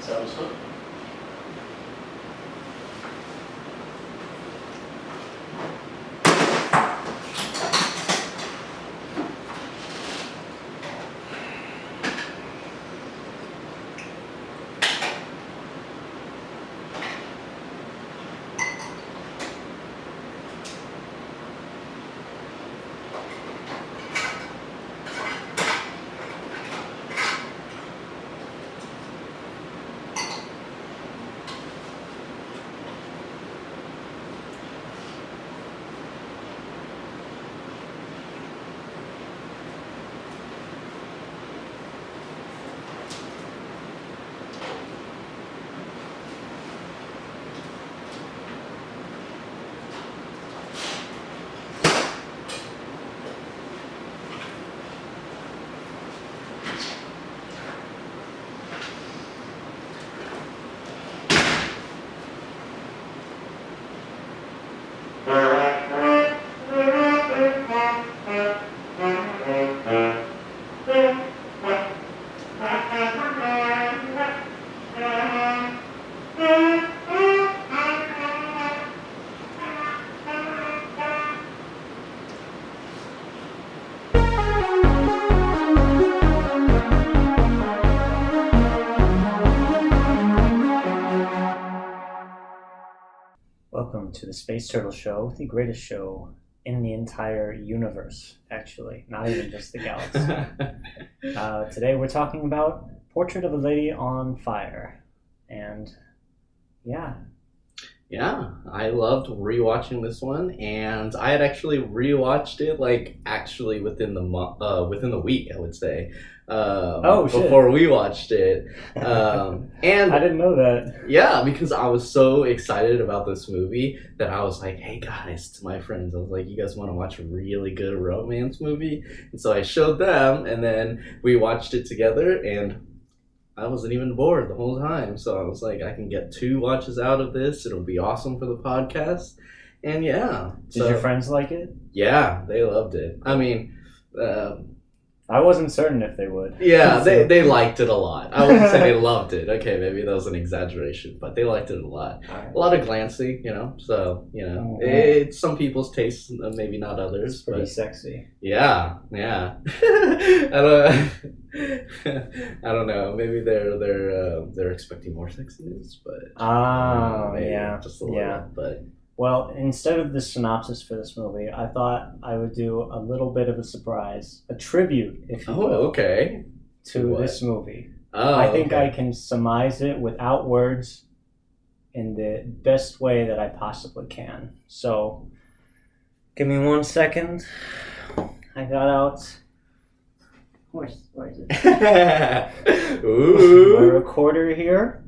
Sounds good. Welcome to the Space Turtle Show, the greatest show in the entire universe, actually, not even just the galaxy. Today we're talking about Portrait of a Lady on Fire, and yeah, I loved rewatching this one, and I had actually rewatched it within the week, I would say. Before we watched it, and I didn't know that. Yeah, because I was so excited about this movie that I was like, "Hey guys," to my friends, I was like, "You guys want to watch a really good romance movie?" And so I showed them, and then we watched it together, and I wasn't even bored the whole time. So I was like, I can get 2 watches out of this. It'll be awesome for the podcast. And yeah. Did your friends like it? Yeah, they loved it. I mean, I wasn't certain if they would. Yeah, they liked it a lot. I wouldn't say they loved it. Okay, maybe that was an exaggeration, but they liked it a lot. Right. A lot of glancy, so, it's some people's tastes, maybe not others. It's pretty sexy. Yeah. I don't know. Maybe they're expecting more sexiness, but just a little. But well, instead of the synopsis for this movie, I thought I would do a little bit of a surprise, a tribute, if you will, okay, to this movie. Oh, I think okay. I can surmise it without words in the best way that I possibly can. So, give me 1 second. I got out. Where is it? Ooh. My recorder here.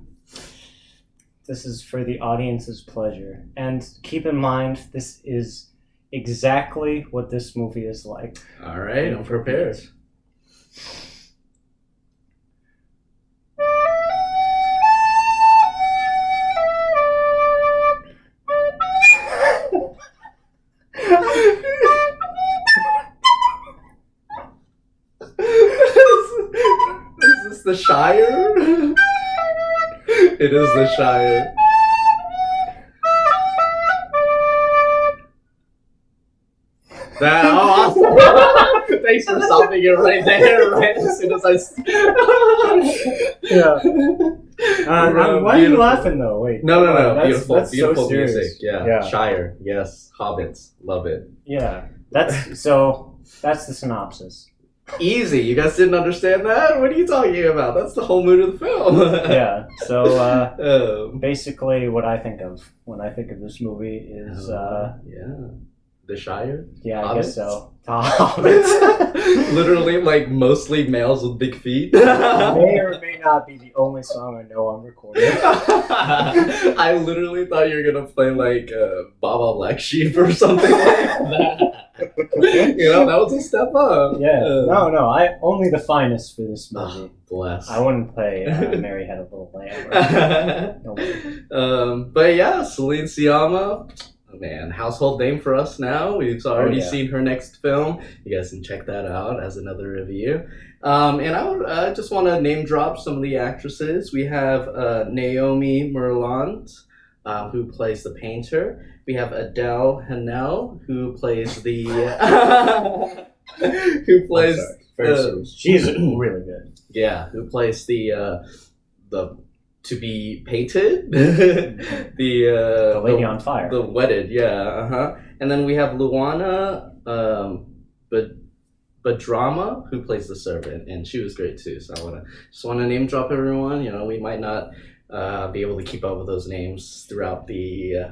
This is for the audience's pleasure. And keep in mind, this is exactly what this movie is like. All right, I'm prepared. Is this the Shire? It is the Shire. Thanks for stopping it right there, right as soon as I. Yeah. Why are you laughing though? Wait. No. That's Beautiful so serious. music. Yeah. Shire. Yes. Hobbits. Love it. Yeah. That's the synopsis. Easy. You guys didn't understand that? What are you talking about? That's the whole mood of the film. Yeah. So basically, what I think of when I think of this movie is The Shire? Yeah, Hobbits? I guess so. Hobbits. Literally, mostly males with big feet. May or may not be the only song I know on recording. I literally thought you were gonna play Baba Black Sheep or something like that. That was a step up. Yeah. No. I only the finest for this movie. Bless. I wouldn't play Mary Had a Little Lamb. No way. But yeah, Celine Sciamma. man, household name for us now. We've already yeah. seen her next film. You guys can check that out as another review. And I would just want to name drop some of the actresses. We have Naomi Merlant, who plays the painter. We have Adele Hanel, who plays the who plays she's really good. Yeah, who plays the to be painted The lady on fire. the wedded, yeah, and then we have Luana Badrama, who plays the servant, and she was great too. So I just want to name drop everyone. You know, we might not be able to keep up with those names throughout the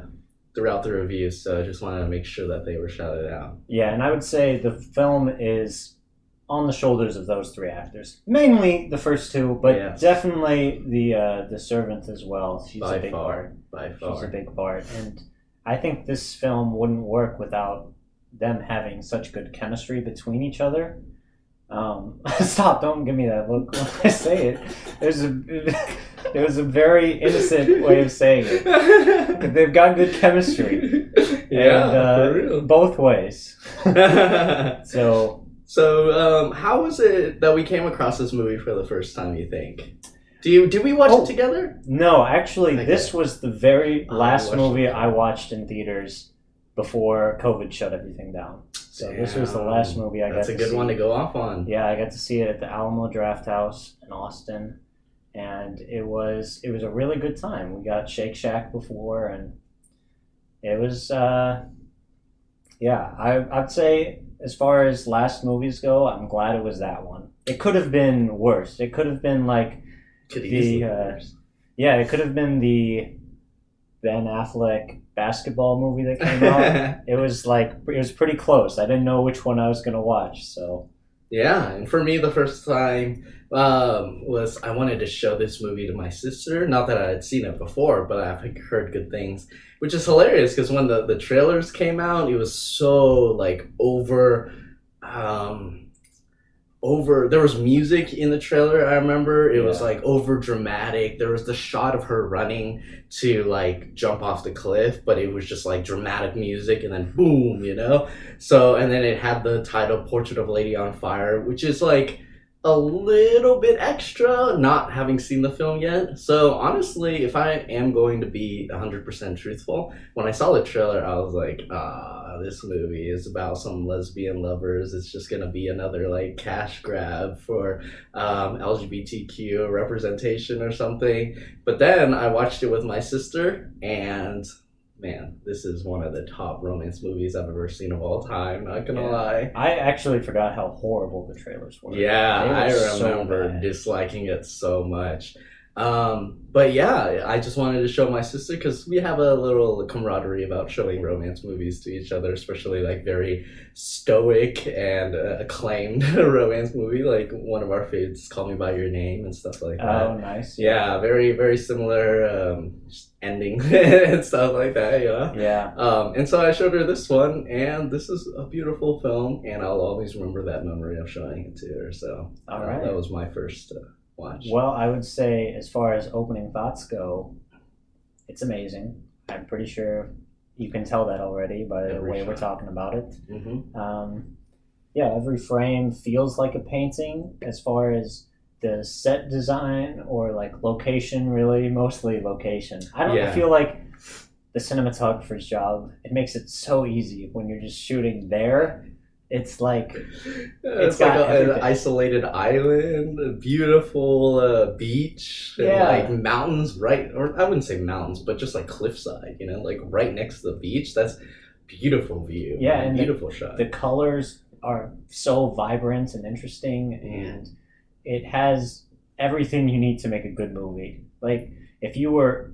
review, so I just wanted to make sure that they were shouted out. Yeah, and I would say the film is on the shoulders of those three actors, mainly the first two, but definitely the servant as well. She's a big part. By far, she's a big part, and I think this film wouldn't work without them having such good chemistry between each other. Stop! Don't give me that look when I say it. It was a very innocent way of saying it. They've got good chemistry, for real. Both ways. So, how was it that we came across this movie for the first time, you think? Did we watch it together? No, actually, this was the very last movie I watched in theaters before COVID shut everything down. So this was the last movie I got to see. That's a good one to go off on. Yeah, I got to see it at the Alamo Drafthouse in Austin, and it was a really good time. We got Shake Shack before, and it was, I'd say, as far as last movies go, I'm glad it was that one. It could have been worse. It could have been like it could have been the Ben Affleck basketball movie that came out. It was pretty close. I didn't know which one I was gonna watch. So yeah, and for me, the first time was I wanted to show this movie to my sister. Not that I had seen it before, but I've heard good things, which is hilarious because when the trailers came out, it was so like over. There was music in the trailer. I remember it was like over dramatic. There was the shot of her running to like jump off the cliff, but it was just like dramatic music and then boom, you know. So and then it had the title "Portrait of a Lady on Fire," which is like a little bit extra, not having seen the film yet. So honestly, if I am going to be 100% truthful, when I saw the trailer, I was like, this movie is about some lesbian lovers. It's just gonna be another like cash grab for LGBTQ representation or something. But then I watched it with my sister, and man, this is one of the top romance movies I've ever seen of all time. Not gonna lie. I actually forgot how horrible the trailers were. Yeah, I remember disliking it so much. But yeah, I just wanted to show my sister because we have a little camaraderie about showing romance movies to each other, especially like very stoic and acclaimed romance movie. Like one of our favorites, Call Me by Your Name and stuff like that. Oh, nice. Yeah, very very similar ending and stuff like that. You know. Yeah. And so I showed her this one, and this is a beautiful film, and I'll always remember that memory of showing it to her. So that was my first. Watch. Well, I would say as far as opening thoughts go, it's amazing. I'm pretty sure you can tell that already by the way we're talking about it. Mm-hmm. Every frame feels like a painting as far as the set design or like location, really, mostly location. I feel like the cinematographer's job, it makes it so easy when you're just shooting there. It's like it's like an isolated island, a beautiful beach, and like mountains or I wouldn't say mountains, but just like cliffside, you know, like right next to the beach. That's beautiful view. Yeah, and beautiful shot. The colors are so vibrant and interesting, and it has everything you need to make a good movie. Like if you were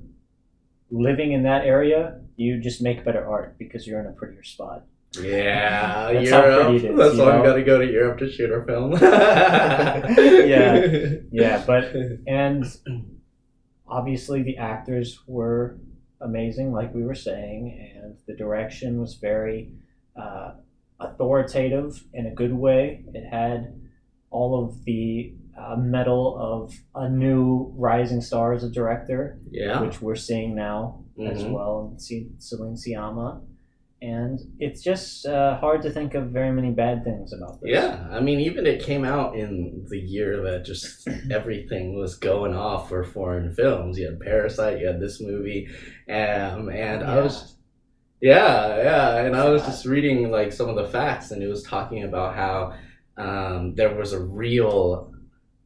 living in that area, you just make better art because you're in a prettier spot. Yeah, that's Europe. How pretty it is, that's why we got to go to Europe to shoot our film. And obviously the actors were amazing, like we were saying, and the direction was very authoritative in a good way. It had all of the metal of a new rising star as a director, which we're seeing now as well, Celine Sciamma. and it's just hard to think of very many bad things about this. Yeah, I mean, even it came out in the year that just everything was going off for foreign films. You had Parasite, you had this movie, and I was, and I was just reading like some of the facts, and it was talking about how there was a real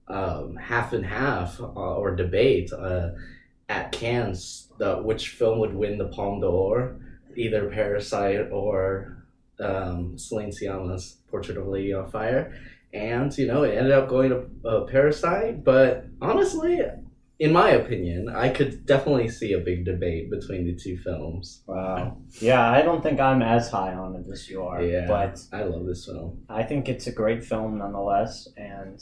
half and half or debate at Cannes which film would win the Palme d'Or, either Parasite or Celine Sciamma's Portrait of a Lady on Fire. And, it ended up going to Parasite. But honestly, in my opinion, I could definitely see a big debate between the two films. Wow. Yeah, I don't think I'm as high on it as you are. Yeah, but I love this film. I think it's a great film nonetheless. And,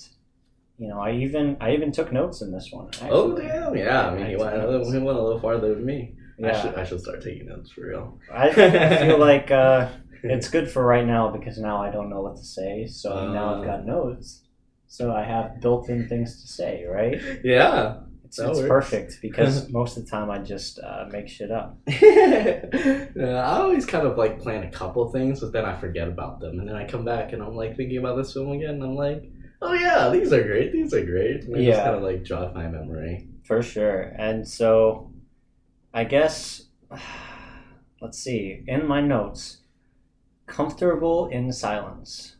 I even took notes in this one. Actually. Oh, damn. Yeah, I mean, he went a little farther than me. Yeah. I should start taking notes for real. I feel like it's good for right now because now I don't know what to say. So now I've got notes. So I have built-in things to say, right? Yeah. It's perfect because most of the time I just make shit up. I always kind of like plan a couple things, but then I forget about them. And then I come back and I'm like thinking about this film again. And I'm like, oh yeah, these are great. And I just kind of like jog my memory. For sure. And so I guess, let's see, in my notes, comfortable in silence.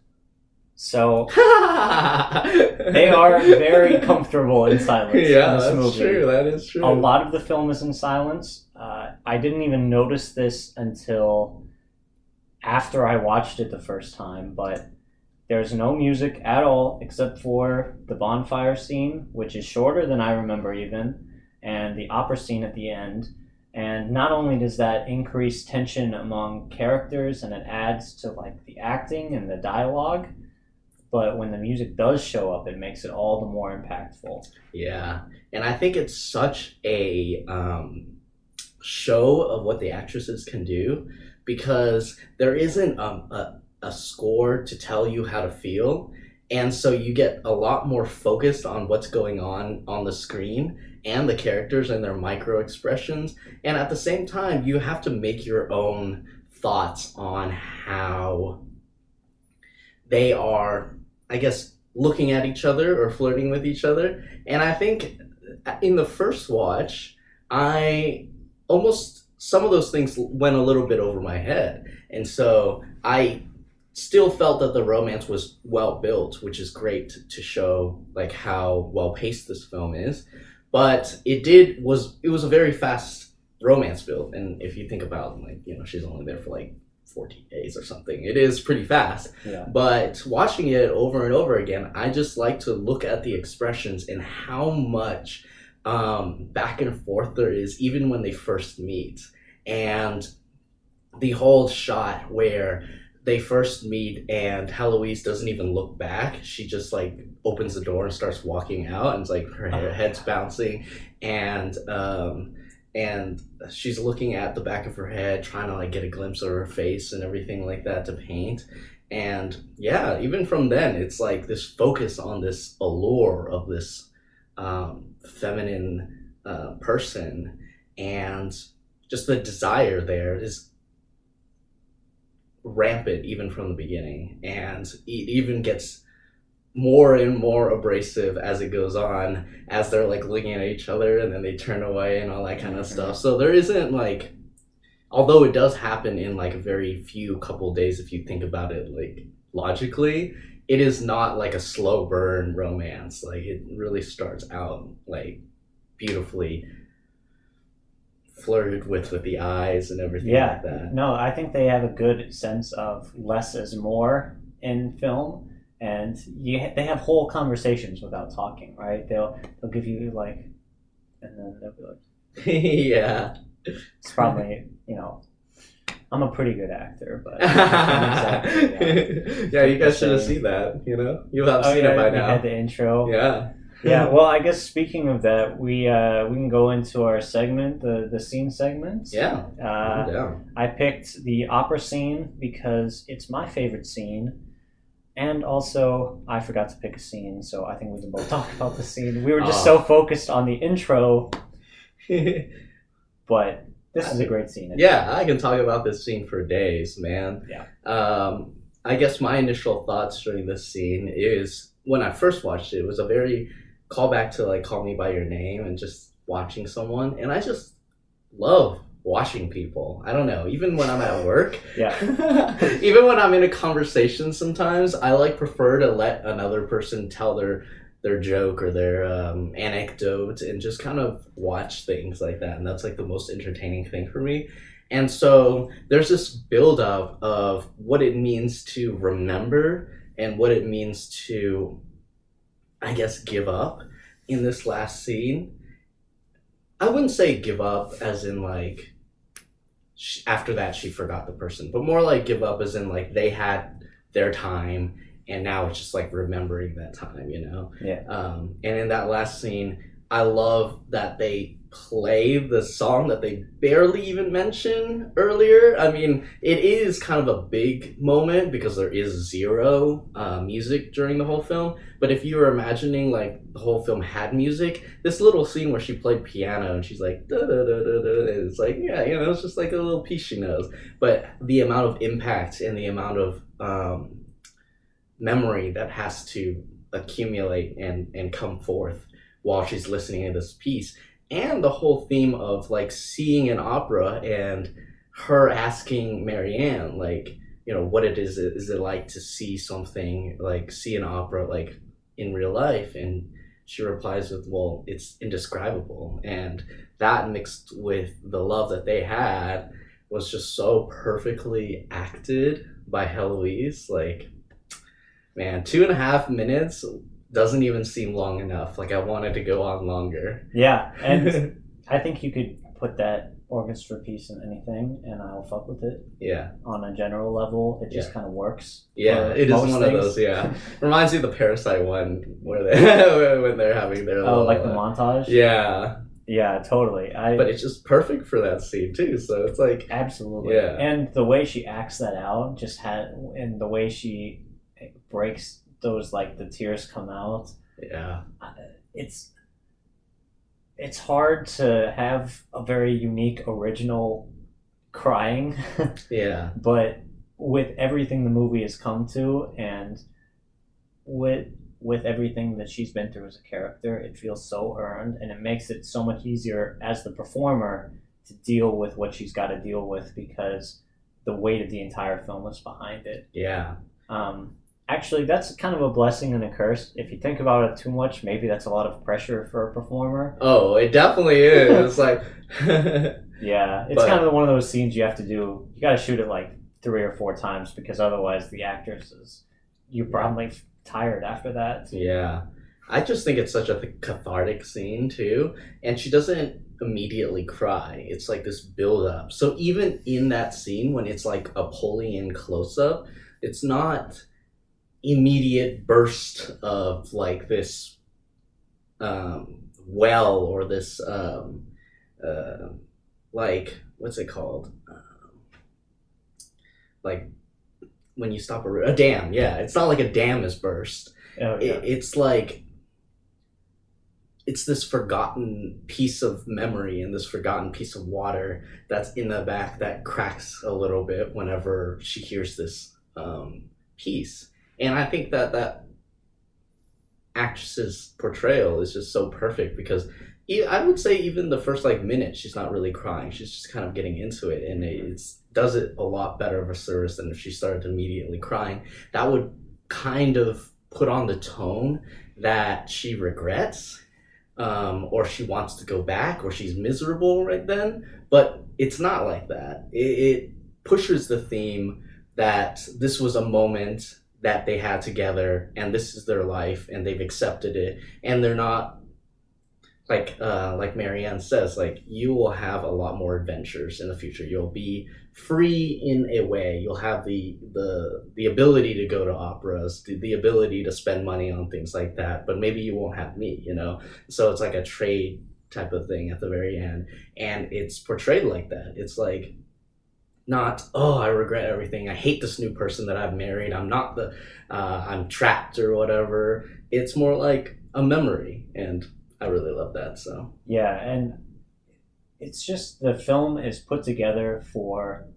So they are very comfortable in silence in this movie. True. That is true. A lot of the film is in silence. I didn't even notice this until after I watched it the first time, but there's no music at all except for the bonfire scene, which is shorter than I remember even, and the opera scene at the end. And not only does that increase tension among characters and it adds to like the acting and the dialogue, but when the music does show up, it makes it all the more impactful. Yeah, and I think it's such a show of what the actresses can do, because there isn't a score to tell you how to feel, and so you get a lot more focused on what's going on the screen and the characters and their micro expressions, and at the same time you have to make your own thoughts on how they are, I guess, looking at each other or flirting with each other. And I think in the first watch, some of those things went a little bit over my head, and so I still felt that the romance was well built, which is great to show like how well paced this film is. But it was a very fast romance build, and if you think about she's only there for like 14 days or something, it is pretty fast. Yeah. But watching it over and over again, I just like to look at the expressions and how much back and forth there is, even when they first meet, and the whole shot where they first meet and Heloise doesn't even look back. She just like opens the door and starts walking out, and it's like her head's bouncing, and she's looking at the back of her head, trying to like get a glimpse of her face and everything like that to paint. And yeah, even from then, it's like this focus on this allure of this feminine person, and just the desire there is rampant even from the beginning, and it even gets more and more abrasive as it goes on, as they're like looking at each other and then they turn away and all that kind of stuff. So there isn't like, although it does happen in like a very few couple days if you think about it like logically, it is not like a slow burn romance. Like it really starts out like beautifully flirted with the eyes and everything like that. No, I think they have a good sense of less is more in film, and they have whole conversations without talking, right? They'll give you like, and then they'll be like, yeah. It's probably, I'm a pretty good actor, but exactly, yeah, you guys should have seen that. You'll have seen it by now. We had the intro. Yeah. Yeah, well, I guess speaking of that, we can go into our segment, the scene segment. Yeah. I picked the opera scene because it's my favorite scene, and also I forgot to pick a scene, so I think we can both talk about the scene. We were just so focused on the intro, but This is a great scene. Yeah, I can talk about this scene for days, man. Yeah. I guess my initial thoughts during this scene is when I first watched it, it was a very callback to like Call Me by Your Name and just watching someone. And I just love watching people. I don't know, even when I'm at work. Yeah. Even when I'm in a conversation sometimes, I like prefer to let another person tell their joke or their anecdote and just kind of watch things like that. And that's like the most entertaining thing for me. And so there's this buildup of what it means to remember and what it means to, I guess, give up in this last scene. I wouldn't say give up as in like after that she forgot the person, but more like give up as in like they had their time and now it's just like remembering that time, you know? Yeah. And in that last scene, I love that they play the song that they barely even mentioned earlier. I mean, it is kind of a big moment because there is zero music during the whole film. But if you were imagining like the whole film had music, this little scene where she played piano and she's like, da, da, da, da, da, it's like, yeah, you know, it's just like a little piece she knows. But the amount of impact and the amount of memory that has to accumulate and come forth while she's listening to this piece, and the whole theme of like seeing an opera and her asking Marianne like, you know, what it is it like to see something like see an opera like in real life, and she replies with, well, it's indescribable. And that mixed with the love that they had was just so perfectly acted by Heloise. Like, man, 2.5 minutes doesn't even seem long enough. Like, I wanted to go on longer. Yeah, and I think you could put that orchestra piece in anything, and I'll fuck with it. Yeah. On a general level, it just kind of works. Yeah, it is one of those. Yeah, reminds me of the Parasite one where they when they're having their little, like the montage. Yeah. Yeah, totally. But it's just perfect for that scene too. So it's like absolutely. Yeah. And the way she acts that out, and the way she breaks those, like the tears come out. Yeah. It's hard to have a very unique, original crying. Yeah. But with everything the movie has come to, and with everything that she's been through as a character, it feels so earned, and it makes it so much easier as the performer to deal with what she's got to deal with, because the weight of the entire film is behind it. Yeah. Actually, that's kind of a blessing and a curse. If you think about it too much, maybe that's a lot of pressure for a performer. Oh, it definitely is. It's like yeah, it's kind of one of those scenes you have to do. You got to shoot it like 3 or 4 times, because otherwise the actors you're probably tired after that. Yeah. I just think it's such a cathartic scene too, and she doesn't immediately cry. It's like this build up. So even in that scene when it's like a pulling in close up, it's not immediate burst of like this well, or this like, what's it called, like when you stop a dam. Yeah, it's not like a dam is burst. Oh, yeah. It's like it's this forgotten piece of memory and this forgotten piece of water that's in the back that cracks a little bit whenever she hears this piece. And I think that actress's portrayal is just so perfect, because I would say even the first like minute she's not really crying. She's just kind of getting into it, and it does it a lot better of a service than if she started immediately crying. That would kind of put on the tone that she regrets, or she wants to go back, or she's miserable right then. But it's not like that. It pushes the theme that this was a moment that they had together, and this is their life, and they've accepted it, and they're not like Marianne says, like, you will have a lot more adventures in the future. You'll be free in a way. You'll have the ability to go to operas, the ability to spend money on things like that, but maybe you won't have me, you know? So it's like a trade type of thing at the very end, and it's portrayed like that. It's like, not, oh, I regret everything, I hate this new person that I've married, I'm not I'm trapped or whatever. It's more like a memory, and I really love that. So yeah, and it's just the film is put together for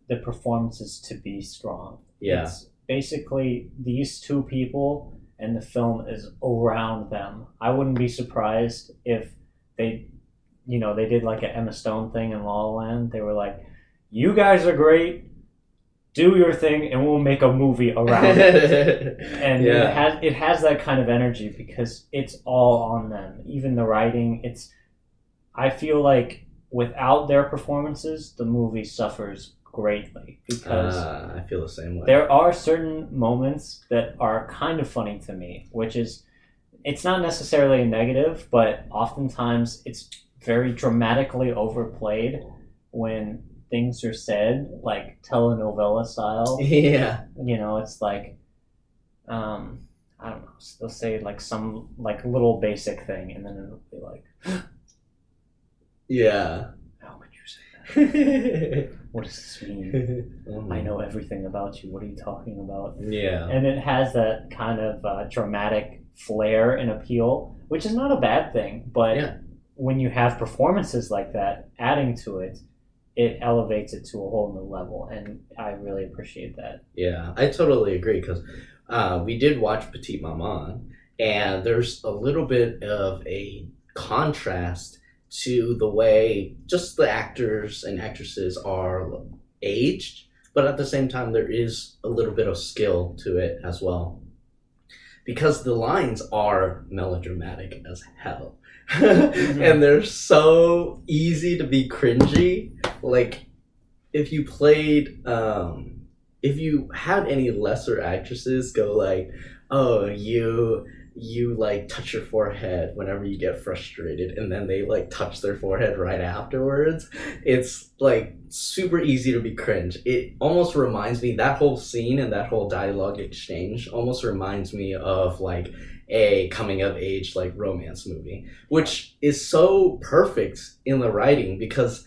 the performances to be strong. Yeah. It's basically these two people and the film is around them. I wouldn't be surprised if they did like an Emma Stone thing in La La Land. They were like, you guys are great, do your thing and we'll make a movie around it. And it has that kind of energy because it's all on them. Even the writing, I feel like without their performances the movie suffers greatly because I feel the same way. There are certain moments that are kind of funny to me, which is, it's not necessarily a negative, but oftentimes it's very dramatically overplayed when things are said, like telenovela style. Yeah. It's like, I don't know, they'll say like some like little basic thing and then it'll be like, yeah. how could you say that? What does this mean? Mm. I know everything about you. What are you talking about? Yeah. And it has that kind of dramatic flair and appeal, which is not a bad thing. But when you have performances like that, adding to it, it elevates it to a whole new level. And I really appreciate that. Yeah, I totally agree because we did watch Petite Maman, and there's a little bit of a contrast to the way just the actors and actresses are aged, but at the same time there is a little bit of skill to it as well. Because the lines are melodramatic as hell. And they're so easy to be cringy. Like, if you had any lesser actresses go like, oh, you like touch your forehead whenever you get frustrated, and then they like touch their forehead right afterwards, it's like super easy to be cringe. It almost reminds me, that whole scene and that whole dialogue exchange almost reminds me of like a coming of age like romance movie, which is so perfect in the writing because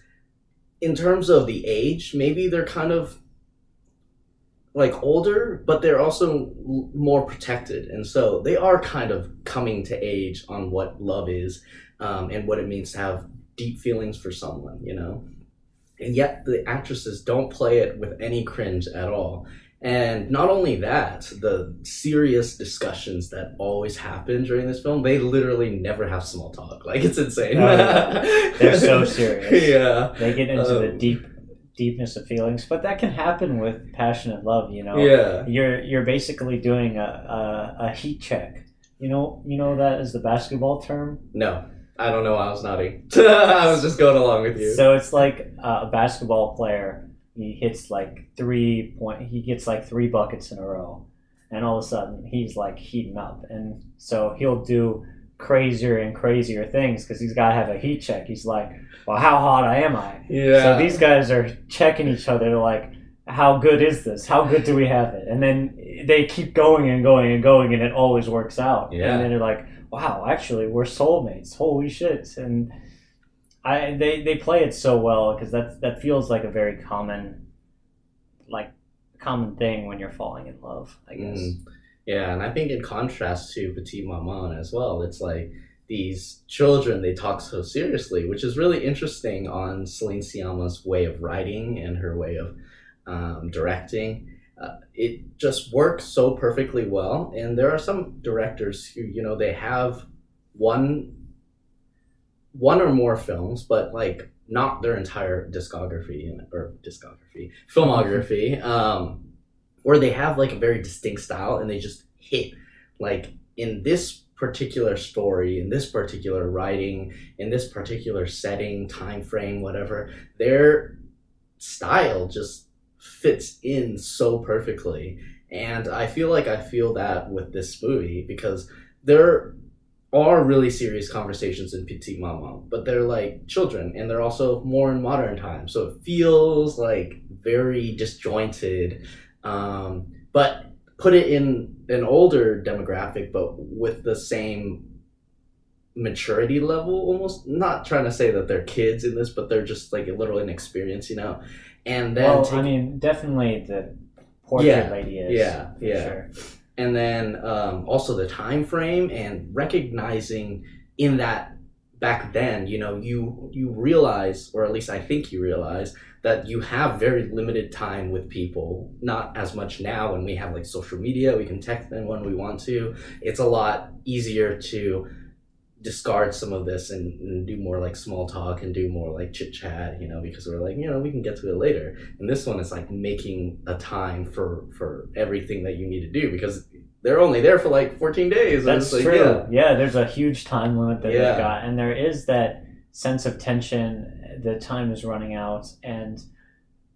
in terms of the age, maybe they're kind of like older, but they're also more protected, and so they are kind of coming to age on what love is, and what it means to have deep feelings for someone, and yet the actresses don't play it with any cringe at all. And not only that, the serious discussions that always happen during this film, they literally never have small talk. Like, it's insane. They're so serious. Yeah, they get into the deepness of feelings, but that can happen with passionate love. Yeah, you're basically doing a heat check. You know that is the basketball term. No, I don't know. I was nodding. I was just going along with you. So it's like a basketball player. He hits like 3 he gets like 3 buckets in a row, and all of a sudden he's like heating up, and so he'll do crazier and crazier things because he's got to have a heat check. He's like, well, how hot am I? Yeah. So these guys are checking each other like, how good is this? How good do we have it? And then they keep going and going and going, and it always works out. Yeah. And then they're like, wow, actually, we're soulmates. Holy shit. And they play it so well because that feels like a very common thing when you're falling in love, I guess. Yeah, and I think in contrast to Petite Maman as well, it's like these children, they talk so seriously, which is really interesting on Celine Sciamma's way of writing and her way of directing. It just works so perfectly well. And there are some directors who, they have one or more films, but like not their entire filmography, where they have like a very distinct style and they just hit like in this particular story, in this particular writing, in this particular setting, time frame, whatever, their style just fits in so perfectly. And I feel that with this movie because there are really serious conversations in Petite Maman, but they're like children and they're also more in modern times. So it feels like very disjointed, but put it in an older demographic, but with the same maturity level almost. Not trying to say that they're kids in this, but they're just like a little inexperienced, And then definitely the portrait lady is. Yeah. Sure. And then also the time frame and recognizing in that back then, you realize, or at least I think you realize, that you have very limited time with people. Not as much now when we have like social media, we can text them when we want to. It's a lot easier to discard some of this and do more like small talk and do more like chit chat, because we're like, we can get to it later. And this one is like making a time for everything that you need to do, because they're only there for like 14 days. That's like, true. Yeah, there's a huge time limit that Yeah. they've got, and there is that sense of tension. The time is running out, and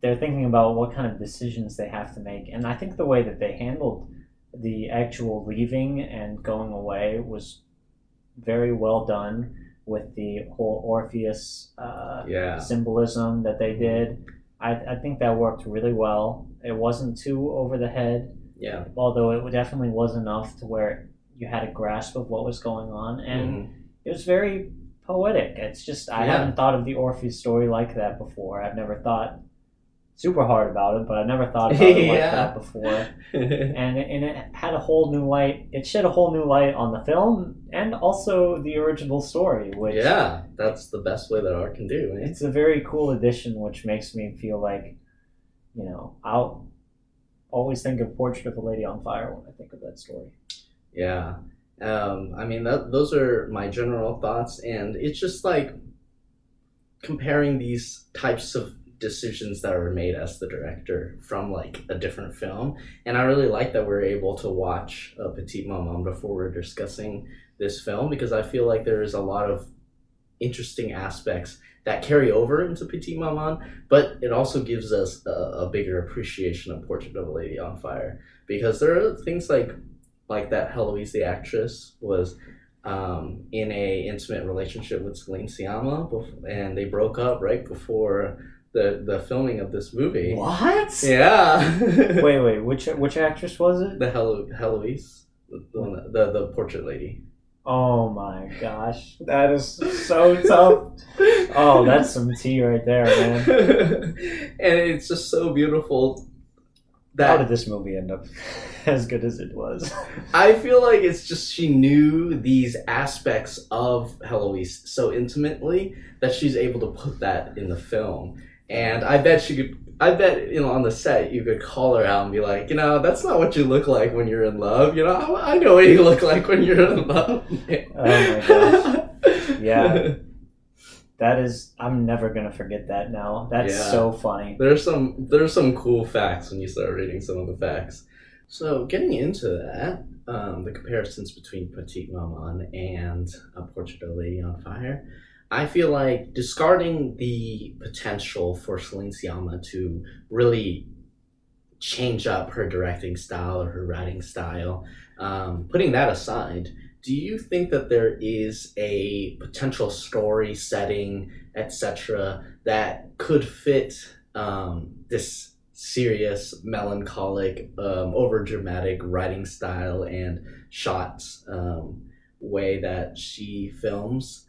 they're thinking about what kind of decisions they have to make. And I think the way that they handled the actual leaving and going away was very well done, with the whole Orpheus Yeah. symbolism that they did. I think that worked really well. It wasn't too over the head, Yeah. although it definitely was enough to where you had a grasp of what was going on, and it was very poetic. It's just I Yeah. haven't thought of the Orpheus story like that before. I've never thought super hard about it, but I've never thought about it like Yeah. that before. And it had a whole new light. It shed a whole new light on the film and also the original story, which Yeah, that's the best way that art can do, man. it's a very cool addition, which makes me feel like, I'll always think of Portrait of a Lady on Fire when I think of that story. Yeah. I mean, those are my general thoughts, and it's just like comparing these types of decisions that were made as the director from like a different film. And I really like that we're able to watch Petite Maman before we're discussing this film, because I feel like there is a lot of interesting aspects that carry over into Petite Maman, but it also gives us a bigger appreciation of Portrait of a Lady on Fire, because there are things like that Heloise the actress was in a intimate relationship with Celine Sciamma, and they broke up right before the filming of this movie. What? Yeah. Wait. Which actress was it? The Heloise, the portrait lady. Oh my gosh, that is so tough. Oh, that's some tea right there, man. And it's just so beautiful. How did this movie end up as good as it was? I feel like it's just she knew these aspects of Heloise so intimately that she's able to put that in the film. And I bet on the set you could call her out and be like, that's not what you look like when you're in love. I know what you look like when you're in love. Oh my gosh. Yeah. I'm never gonna forget that now. That's so funny. There's some cool facts when you start reading some of the facts. So getting into that, the comparisons between Petite Maman and A Portrait of a Lady on Fire, I feel like discarding the potential for Celine Sciamma to really change up her directing style or her writing style, putting that aside, do you think that there is a potential story setting, etc., that could fit this serious, melancholic, over-dramatic writing style and shot way that she films,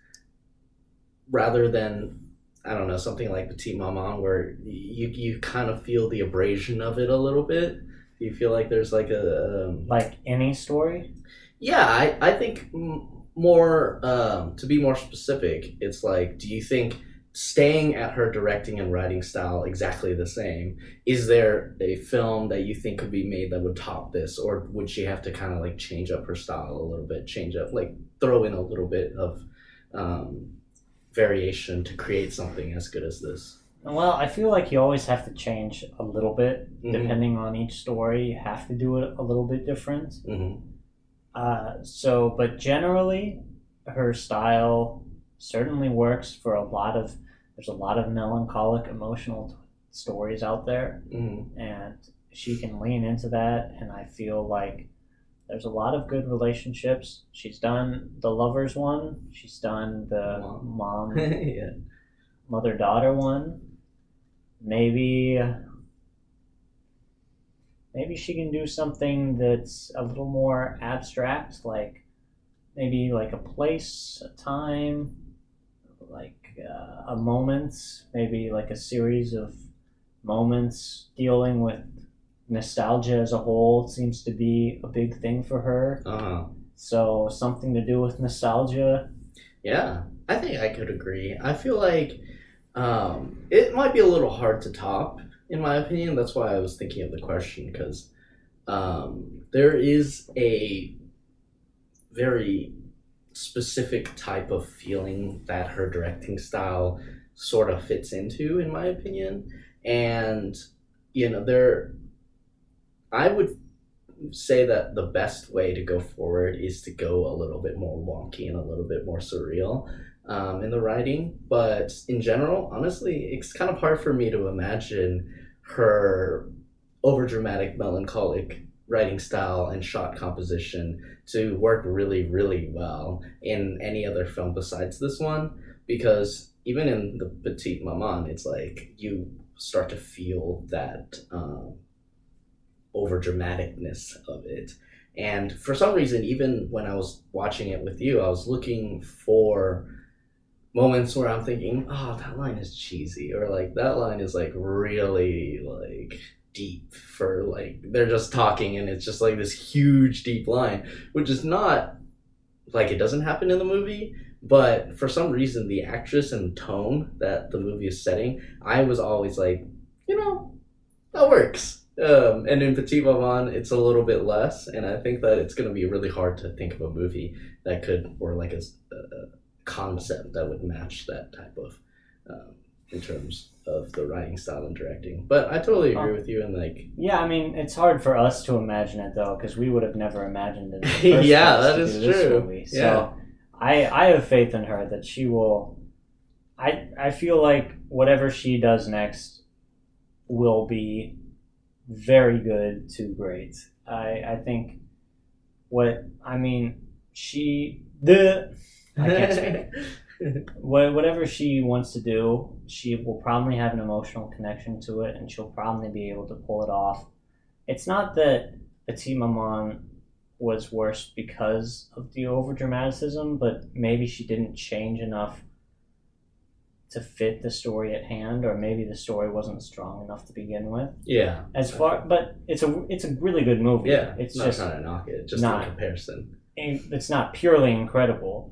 rather than, I don't know, something like Petite Maman, where you kind of feel the abrasion of it a little bit? Do you feel like there's like like any story? Yeah, I think more, to be more specific, it's like, do you think staying at her directing and writing style exactly the same, is there a film that you think could be made that would top this, or would she have to kind of like change up her style a little bit, throw in a little bit of variation to create something as good as this? Well, I feel like you always have to change a little bit depending on each story. You have to do it a little bit different. But generally, her style certainly works for there's a lot of melancholic, emotional stories out there, and she can lean into that, and I feel like there's a lot of good relationships. She's done the lovers one, she's done the mother-daughter one. Maybe she can do something that's a little more abstract, like maybe like a place, a time, like a moment, maybe like a series of moments dealing with nostalgia as a whole. Seems to be a big thing for her. So something to do with nostalgia. Yeah, I think I could agree. I feel like it might be a little hard to top, in my opinion. That's why I was thinking of the question, because there is a very specific type of feeling that her directing style sort of fits into, in my opinion. And, there, I would say that the best way to go forward is to go a little bit more wonky and a little bit more surreal in the writing. But in general, honestly, it's kind of hard for me to imagine her overdramatic, melancholic writing style and shot composition to work really, really well in any other film besides this one. Because even in the Petite Maman, it's like you start to feel that over dramaticness of it. And for some reason, even when I was watching it with you, I was looking for moments where I'm thinking, oh, that line is cheesy, or like that line is like really like deep for like they're just talking and it's just like this huge deep line, which is not like it doesn't happen in the movie. But for some reason, the actress and tone that the movie is setting, I was always like, that works. And in Petit Maman, it's a little bit less, and I think that it's going to be really hard to think of a movie that could, or like a concept that would match that type of, in terms of the writing style and directing. But I totally agree with you, and like, yeah, I mean, it's hard for us to imagine it though, because we would have never imagined it. Yeah, that is true. Movie. So I have faith in her that she will. I feel like whatever she does next will be very good to great. I think I can't speak. Whatever she wants to do, she will probably have an emotional connection to it, and she'll probably be able to pull it off. It's not that Petite Maman was worse because of the over dramaticism, but maybe she didn't change enough to fit the story at hand, or maybe the story wasn't strong enough to begin with. Yeah. But it's a really good movie. Yeah. It's not just trying to knock it, just in comparison. It's not purely incredible.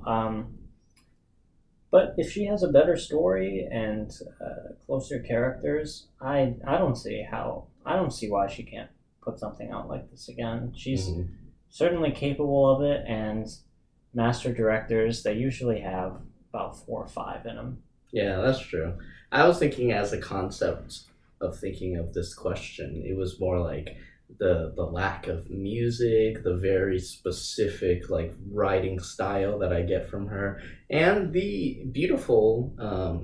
But if she has a better story and closer characters, I don't see why she can't put something out like this again. She's certainly capable of it, and master directors, they usually have about 4 or 5 in them. Yeah, that's true. I was thinking as a concept of thinking of this question, it was more like the lack of music, the very specific like writing style that I get from her, and the beautiful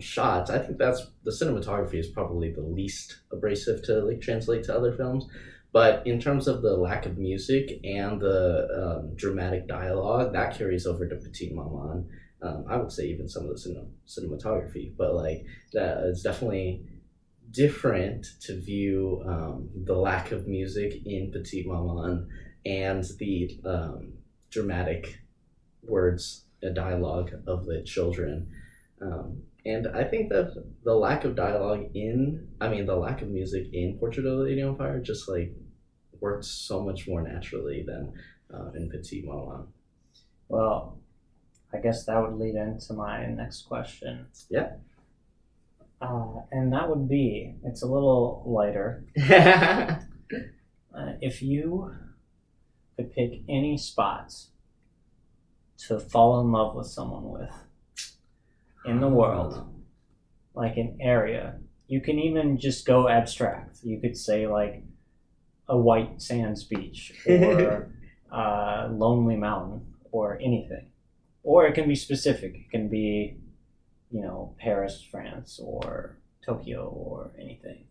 shots. I think that's the cinematography is probably the least abrasive to like translate to other films. But in terms of the lack of music and the dramatic dialogue, that carries over to Petite Maman. I would say even some of the cinematography, but like that it's definitely different to view the lack of music in Petite Maman and the dramatic words and dialogue of the children. And I think that the lack of the lack of music in Portrait of a Lady on Fire just like works so much more naturally than in Petite Maman. Well, I guess that would lead into my next question. Yeah. And that would be, it's a little lighter. If you could pick any spots to fall in love with someone with in the world, like an area, you can even just go abstract. You could say like a white sands beach or a lonely mountain or anything. Or it can be specific. It can be, Paris, France, or Tokyo, or anything.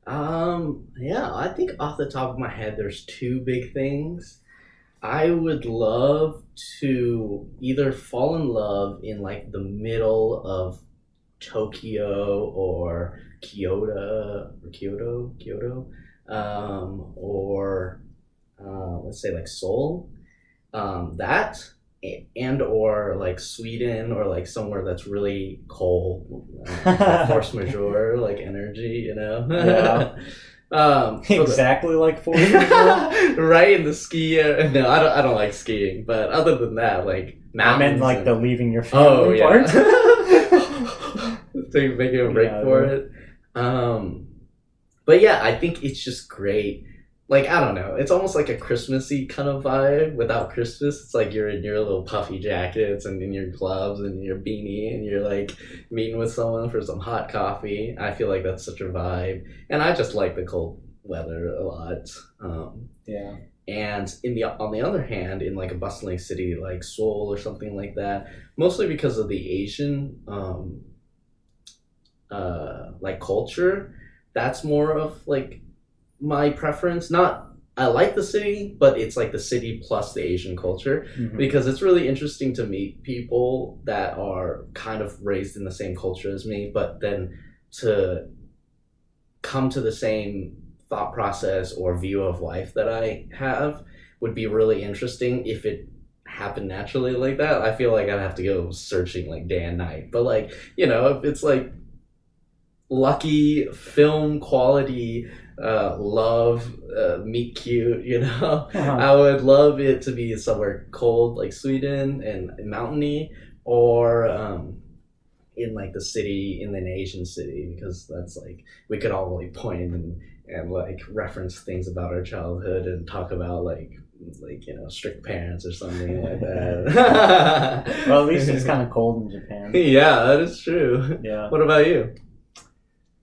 Yeah, I think off the top of my head, there's 2 big things. I would love to either fall in love in like the middle of Tokyo or Kyoto, or let's say like Seoul. That. And or like Sweden or like somewhere that's really cold, force majeure like energy, Yeah. Exactly like 4 years old. Right in the ski area. No, I don't like skiing, but other than that, like I mountains. meant like and... the leaving your family part. Making a break for it. But yeah, I think it's just great. Like, I don't know, it's almost like a Christmassy kind of vibe without Christmas. It's like you're in your little puffy jackets and in your gloves and your beanie and you're like meeting with someone for some hot coffee. I feel like that's such a vibe. And I just like the cold weather a lot. Yeah. And on the other hand, in like a bustling city like Seoul or something like that, mostly because of the Asian like culture, that's more of like my preference. Not, I like the city, but it's like the city plus the Asian culture, because it's really interesting to meet people that are kind of raised in the same culture as me, but then to come to the same thought process or view of life that I have would be really interesting if it happened naturally like that. I feel like I'd have to go searching like day and night, but like, you know, if it's like lucky film quality love, meet cute, you know. I would love it to be somewhere cold like Sweden and mountainy, or in like the city, in an Asian city, because that's like we could all like point and like reference things about our childhood and talk about like you know, strict parents or something like that. Well, at least it's kind of cold in Japan. Yeah, that is true. Yeah. What about you?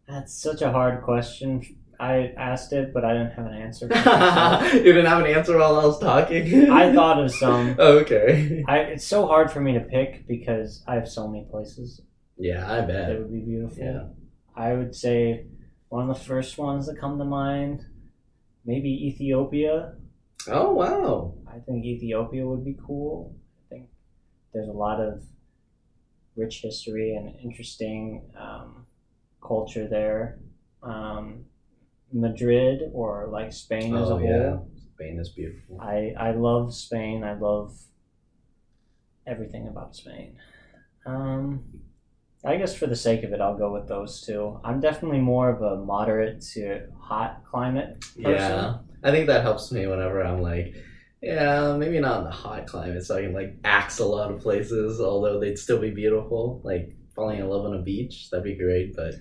That's such a hard question. I asked it, but I didn't have an answer. You didn't have an answer while I was talking? I thought of some. Okay. It's so hard for me to pick because I have so many places. Yeah, I bet. That would be beautiful. Yeah. I would say one of the first ones that come to mind, maybe Ethiopia. Oh, wow. I think Ethiopia would be cool. I think there's a lot of rich history and interesting culture there. Madrid or like Spain as a whole. Yeah. Spain is beautiful. I love Spain. I love everything about Spain. I guess for the sake of it, I'll go with those two. I'm definitely more of a moderate to hot climate person. Yeah, I think that helps me whenever I'm like, yeah, maybe not in the hot climate, so I can like axe a lot of places, although they'd still be beautiful. Like falling in love on a beach, that'd be great, but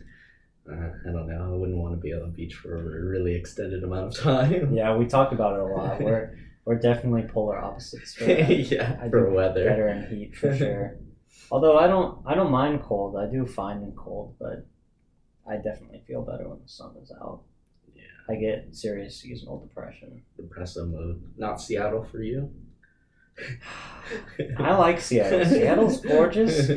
I don't know. I wouldn't want to be on the beach for a really extended amount of time. Yeah, we talked about it a lot. We're definitely polar opposites. For that. Yeah, I for do weather. Better in heat for sure. Although I don't mind cold. I do fine in cold, but I definitely feel better when the sun is out. Yeah. I get serious seasonal depression. Depressive mode. Not Seattle for you? I like Seattle. Seattle's gorgeous.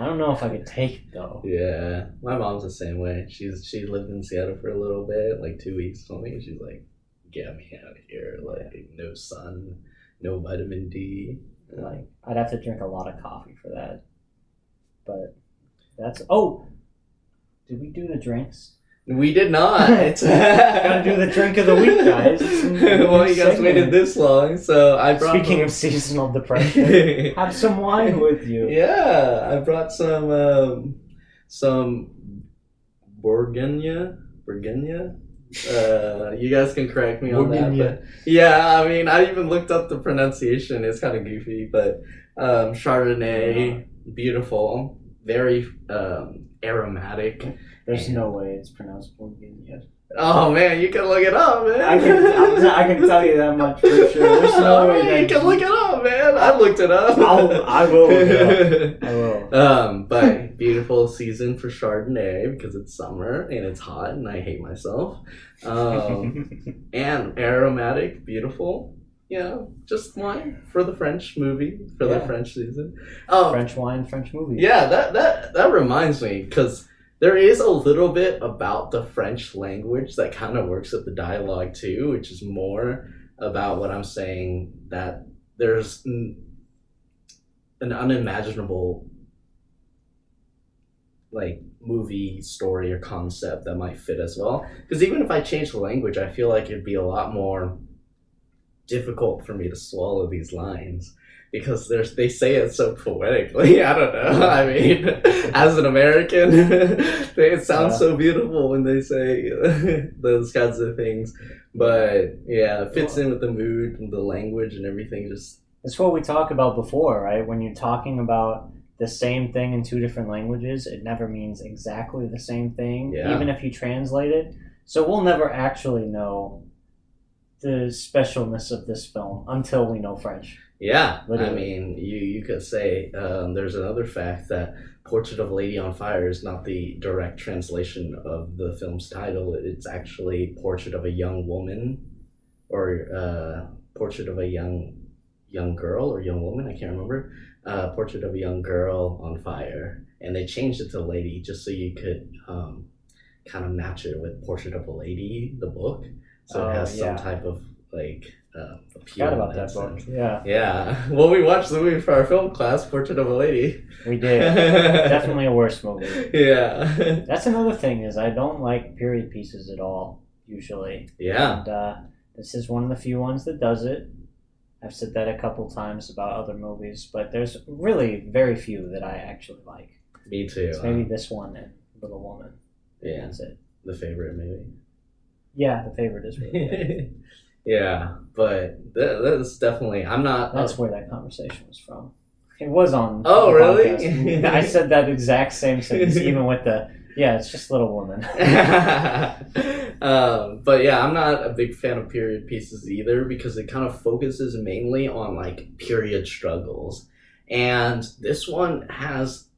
I don't know if I could take it though. Yeah, my mom's the same way. She lived in Seattle for a little bit, like 2 weeks or something. And she's like, "Get me out of here! Like, no sun, no vitamin D." Like, I'd have to drink a lot of coffee for that. But that's did we do the drinks? We did not. Gotta do the drink of the week, guys. Well, you guys waited this long, so I brought. Speaking of seasonal depression, have some wine with you. Yeah, I brought some Bourgogne. You guys can correct me on that, but yeah, I mean, I even looked up the pronunciation. It's kind of goofy, but Chardonnay, beautiful, very aromatic. There's no way it's pronounced Bourgogne. Oh man, you can look it up, man. I can tell you that much for sure. There's no way you can look it up, man. I looked it up. I will. Yeah. I will. But beautiful season for Chardonnay because it's summer and it's hot and I hate myself. And aromatic, beautiful. Yeah, just wine for the French movie, for the French season. French wine, French movie. Yeah, that reminds me, because there is a little bit about the French language that kind of works with the dialogue too, which is more about what I'm saying, that there's an unimaginable like movie story or concept that might fit as well. Because even if I change the language, I feel like it'd be a lot more difficult for me to swallow these lines. because they say it so poetically. I don't know. I mean, as an American, it sounds so beautiful when they say those kinds of things. But yeah, it fits in with the mood and the language and everything. Just it's what we talked about before, right? When you're talking about the same thing in two different languages, it never means exactly the same thing, even if you translate it. So we'll never actually know the specialness of this film until we know French. Yeah, Literally. I mean, you could say there's another fact that Portrait of a Lady on Fire is not the direct translation of the film's title. It's actually Portrait of a Young Woman, or Portrait of a young girl or young woman, I can't remember. Portrait of a Young Girl on Fire. And they changed it to Lady just so you could kind of match it with Portrait of a Lady, the book. So it has some type of like appeal. Forgot about that book. Yeah. Well, we watched the movie for our film class, Portrait of a Lady. We did. Definitely a worse movie. Yeah. That's another thing is I don't like period pieces at all, usually. Yeah. And this is one of the few ones that does it. I've said that a couple times about other movies, but there's really very few that I actually like. Me too. It's maybe this one and Little Woman. Yeah. That's it. The favorite, maybe. Yeah, The Favorite is really good. Yeah, but that's definitely. I'm not. That's where that conversation was from. It was on. Oh, really? Podcast. I said that exact same sentence, even with the. Yeah, it's just Little Woman. But yeah, I'm not a big fan of period pieces either because it kind of focuses mainly on like period struggles, and this one has.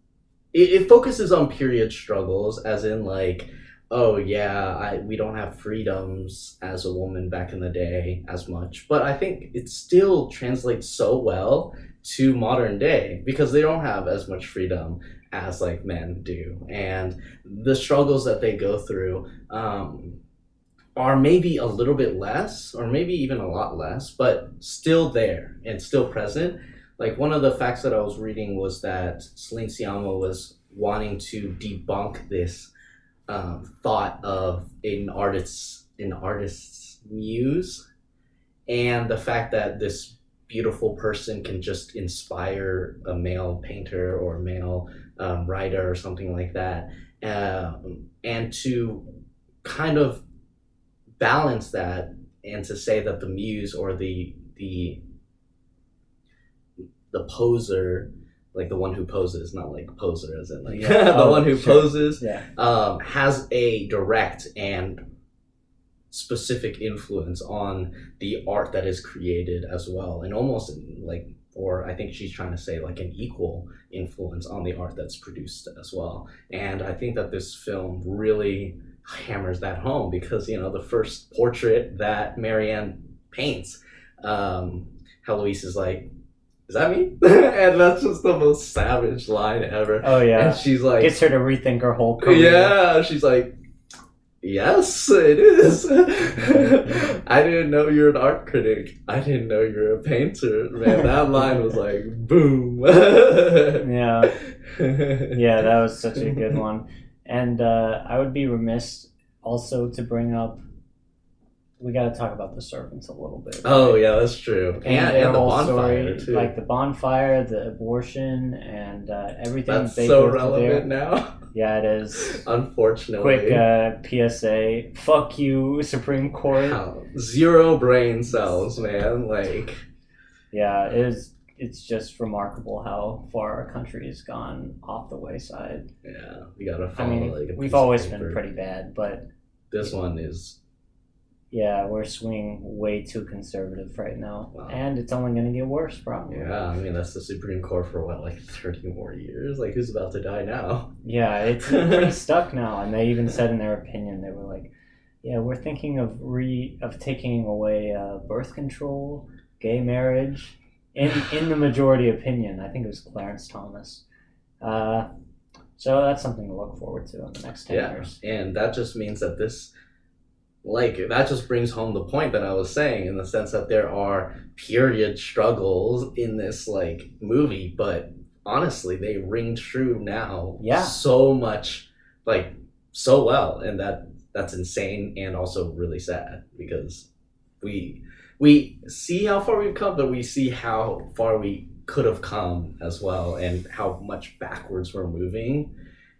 It focuses on period struggles, as in like. Oh yeah, we don't have freedoms as a woman back in the day as much, but I think it still translates so well to modern day because they don't have as much freedom as like men do, and the struggles that they go through are maybe a little bit less, or maybe even a lot less, but still there and still present. Like one of the facts that I was reading was that Celine Sciamma was wanting to debunk this. Thought of an artist's muse, and the fact that this beautiful person can just inspire a male painter or a male writer or something like that, and to kind of balance that and to say that the muse or the poser, like the one who poses, not like poser as in like the one who poses, has a direct and specific influence on the art that is created as well, and almost like, or I think she's trying to say like an equal influence on the art that's produced as well. And I think that this film really hammers that home because, you know, the first portrait that Marianne paints, Heloise is like, is that me? And that's just the most savage line ever. Oh yeah. And she's like, gets her to rethink her whole career. Yeah, she's like, yes, it is. I didn't know you're an art critic. I didn't know you're a painter. Man, that line was like, boom. Yeah. Yeah, that was such a good one. And I would be remiss also to bring up, we got to talk about the servants a little bit. Oh yeah, that's true. And the bonfire story, too. like the bonfire, the abortion, and everything. That's they so go relevant there. now. Yeah, it is. Unfortunately. Quick PSA. Fuck you, Supreme Court. Wow. 0 brain cells, man. Like. Yeah, it's just remarkable how far our country has gone off the wayside. Yeah, we gotta follow. I mean, like we've always been pretty bad, but this one is. Yeah, we're swinging way too conservative right now. Wow. And it's only going to get worse, probably. Yeah, I mean, that's the Supreme Court for what, like 30 more years? Like, who's about to die now? Yeah, it's pretty stuck now. And they even said in their opinion, they were like, yeah, we're thinking of taking away birth control, gay marriage, in the majority opinion. I think it was Clarence Thomas. So that's something to look forward to in the next 10 years. And that just means that that just brings home the point that I was saying, in the sense that there are period struggles in this like movie, but honestly they ring true now so much, like so well, and that's insane and also really sad because we see how far we've come, but we see how far we could have come as well, and how much backwards we're moving,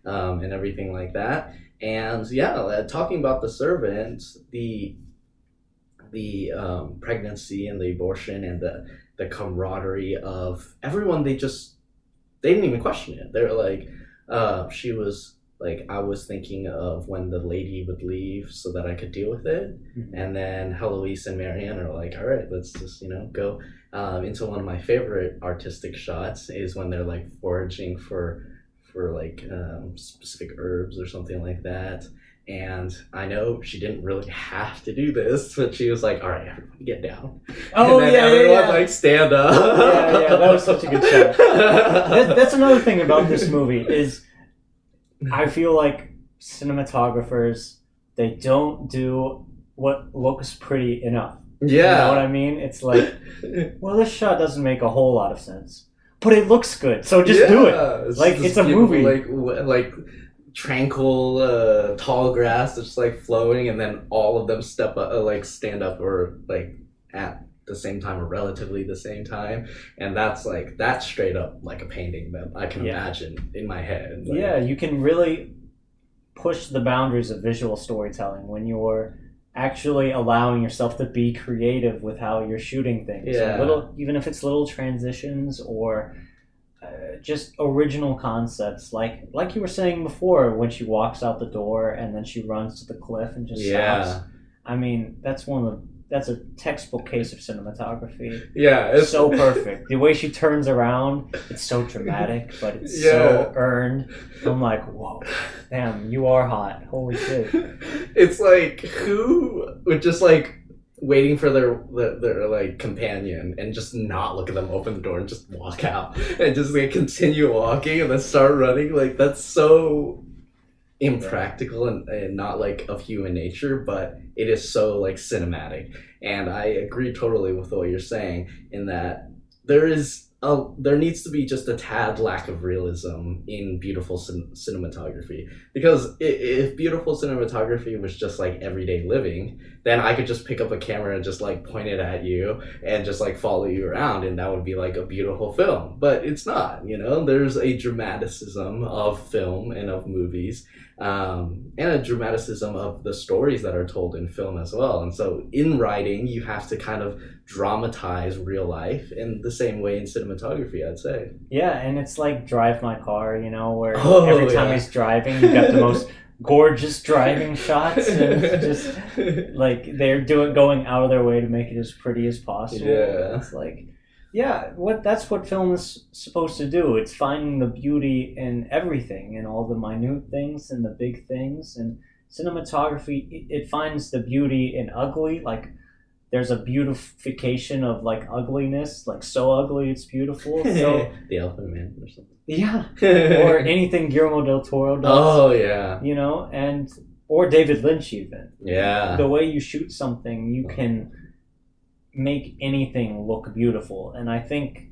and everything like that. And yeah, talking about the servant, the pregnancy and the abortion and the camaraderie of everyone, they didn't even question it. They're like, she was like, I was thinking of when the lady would leave so that I could deal with it. Mhm. And then Heloise and Marianne are like, all right, let's just, go into one of my favorite artistic shots is when they're like foraging for like specific herbs or something like that. And I know she didn't really have to do this, but she was like, all right, everyone get down. Oh, and then yeah, everyone yeah. like stand up. Yeah, that was such a good shot. That's another thing about this movie is I feel like cinematographers, they don't do what looks pretty enough. Yeah. You know what I mean? It's like, well, this shot doesn't make a whole lot of sense, but it looks good, so just do it. Like, it's a movie. Like tranquil, tall grass that's like flowing, and then all of them step up, stand up, or like at the same time or relatively the same time, and that's straight up like a painting that I can imagine in my head. Like, yeah, you can really push the boundaries of visual storytelling when you're actually allowing yourself to be creative with how you're shooting things. Yeah. So even if it's little transitions or just original concepts, like you were saying before, when she walks out the door and then she runs to the cliff and just stops. I mean, that's a textbook case of cinematography. Yeah, it's so perfect. The way she turns around, it's so dramatic, but it's so earned. I'm like, whoa, damn, you are hot. Holy shit. It's like, who would just like waiting for their like companion and just not look at them open the door and just walk out and just like continue walking and then start running? Like, that's so impractical and not like of human nature, but it is so like cinematic. And I agree totally with what you're saying in that there needs to be just a tad lack of realism in beautiful cinematography, because if beautiful cinematography was just like everyday living, then I could just pick up a camera and just like point it at you and just like follow you around, and that would be like a beautiful film. But it's not, there's a dramaticism of film and of movies, and a dramaticism of the stories that are told in film as well. And so in writing, you have to kind of dramatize real life in the same way in cinematography, I'd say. Yeah, and it's like Drive My Car, where every time he's driving, you got the most gorgeous driving shots, and it's just like they're going out of their way to make it as pretty as possible. Yeah. It's like, that's what film is supposed to do. It's finding the beauty in everything, in all the minute things and the big things. And cinematography, it finds the beauty in ugly. Like, there's a beautification of like ugliness, like so ugly it's beautiful. So The Elephant Man or something. Yeah, or anything Guillermo del Toro does. Oh yeah. Or David Lynch even. Yeah. The way you shoot something, you can make anything look beautiful, and I think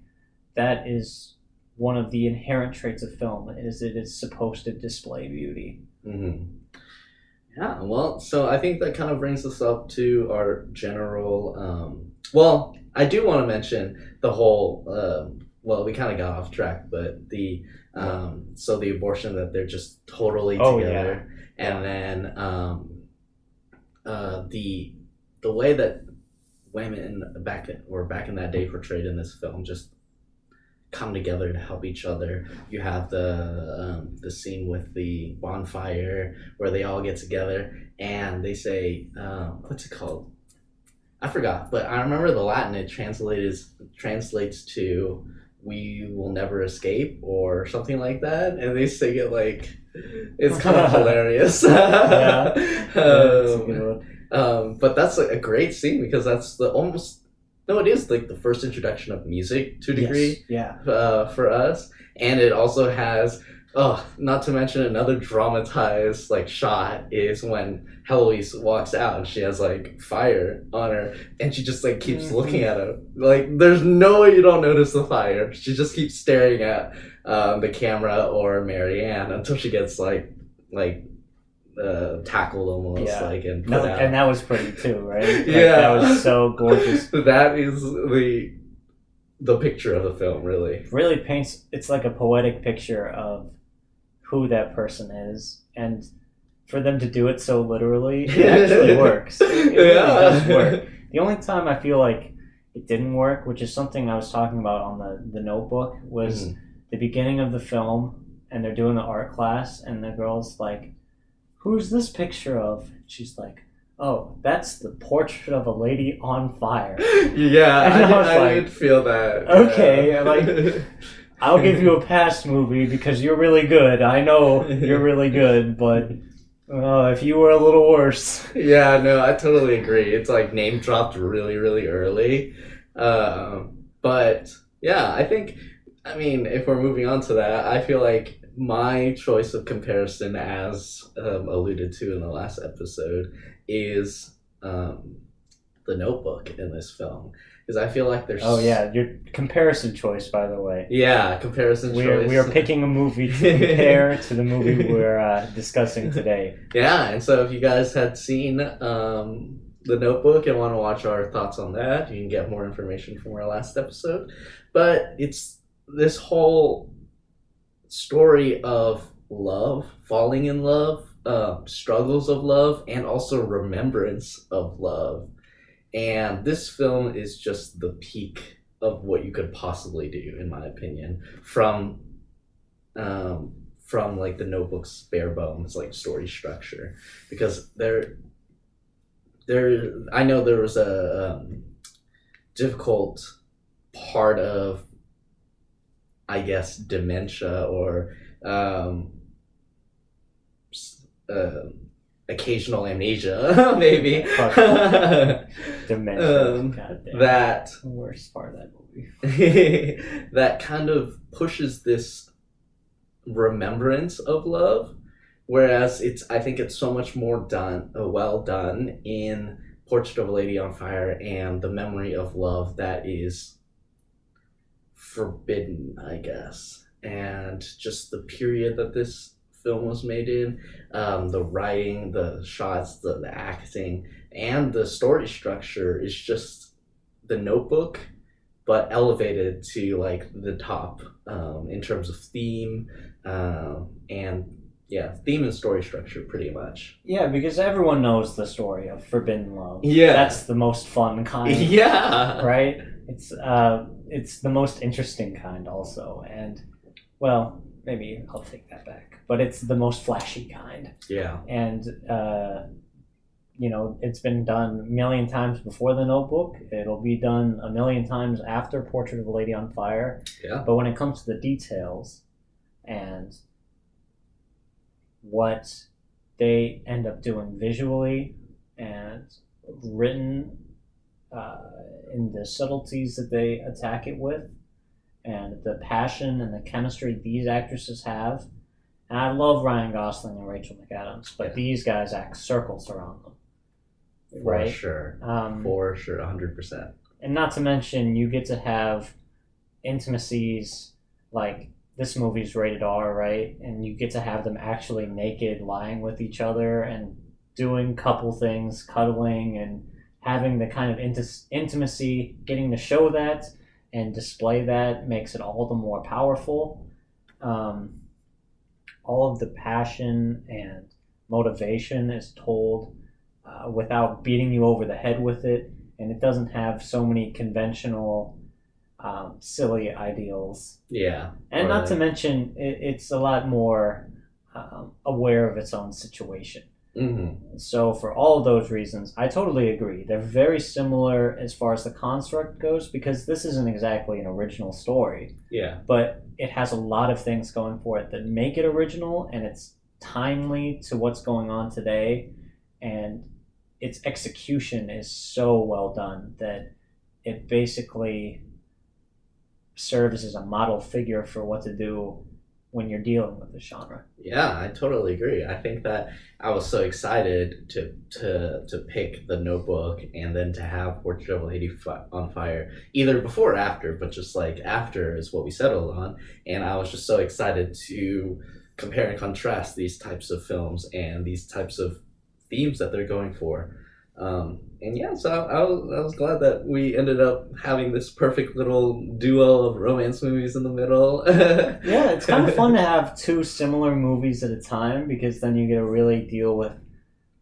that is one of the inherent traits of film, is it is supposed to display beauty. Mm-hmm. Yeah, well, so I think that kind of brings us up to our general, I do want to mention the whole, we kind of got off track, but the abortion, that they're just totally together. Yeah. And then the way that women back in that day portrayed in this film just come together to help each other. You have the scene with the bonfire where they all get together and they say, what's it called? I forgot, but I remember the Latin. It translates to "We will never escape" or something like that, and they sing it like it's kind of hilarious. Yeah, that's a good one. But that's like a great scene, because that's it is like the first introduction of music to a degree. Yes. Yeah. For us, and it also has, not to mention another dramatized like shot is when Heloise walks out and she has like fire on her, and she just like keeps looking at him. Like, there's no way you don't notice the fire. She just keeps staring at the camera or Marianne until she gets like tackled almost, and put out. And that was pretty too, right? Yeah, that was so gorgeous. That is the picture of the film, really. really paints. It's like a poetic picture of who that person is, and for them to do it so literally, it actually works. It really does work. The only time I feel like it didn't work, which is something I was talking about on the Notebook, was the beginning of the film, and they're doing the art class, and the girl's like, "Who's this picture of?" And she's like, "Oh, that's the portrait of a lady on fire." Yeah, And I did feel that. Okay, yeah. like, I'll give you a pass, movie, because you're really good. I know you're really good, but if you were a little worse. Yeah, no, I totally agree. It's like name dropped really, really early. But yeah, I mean, if we're moving on to that, I feel like my choice of comparison, as alluded to in the last episode, is the Notebook in this film. Because I feel like there's... Oh yeah, your comparison choice, by the way. Yeah, comparison choice. We are picking a movie to compare to the movie we're discussing today. Yeah, and so if you guys had seen the Notebook and want to watch our thoughts on that, you can get more information from our last episode. But it's this whole story of love, falling in love, struggles of love, and also remembrance of love. And this film is just the peak of what you could possibly do, in my opinion, from like the Notebook's bare bones like story structure, because I know there was a difficult part of, I guess, dementia or occasional amnesia, maybe. Dementia. Goddamn. That the worst part of that movie. that kind of pushes this remembrance of love, whereas I think it's so much more well done in Portrait of a Lady on Fire and the memory of love that is forbidden, I guess, and just the period that this film was made in, the writing, the shots, the acting, and the story structure is just the Notebook, but elevated to like the top in terms of theme and theme and story structure, pretty much. Yeah, because everyone knows the story of forbidden love. Yeah, that's the most fun kind. Yeah, right. It's the most interesting kind also, and well, maybe I'll take that back. But it's the most flashy kind. Yeah. And, it's been done a million times before the Notebook. It'll be done a million times after Portrait of a Lady on Fire. Yeah. But when it comes to the details and what they end up doing visually and written in the subtleties that they attack it with, and the passion and the chemistry these actresses have. And I love Ryan Gosling and Rachel McAdams, but these guys act circles around them. For sure. For sure, 100%. And not to mention, you get to have intimacies like this movie's rated R, right? And you get to have them actually naked, lying with each other and doing couple things, cuddling, and having the kind of intimacy, getting to show that and display that makes it all the more powerful. All of the passion and motivation is told without beating you over the head with it, and it doesn't have so many conventional silly ideals. Yeah. And not to mention, it's a lot more aware of its own situation. Mm-hmm. So for all of those reasons, I totally agree. They're very similar as far as the construct goes, because this isn't exactly an original story. Yeah. But it has a lot of things going for it that make it original, and it's timely to what's going on today, and its execution is so well done that it basically serves as a model figure for what to do when you're dealing with the genre. Yeah, I totally agree. I think that I was so excited to pick the Notebook and then to have Portrait of a Lady on Fire, either before or after, but just like after is what we settled on. And I was just so excited to compare and contrast these types of films and these types of themes that they're going for. And yeah, so I was glad that we ended up having this perfect little duo of romance movies in the middle. Yeah, it's kind of fun to have two similar movies at a time because then you get to really deal with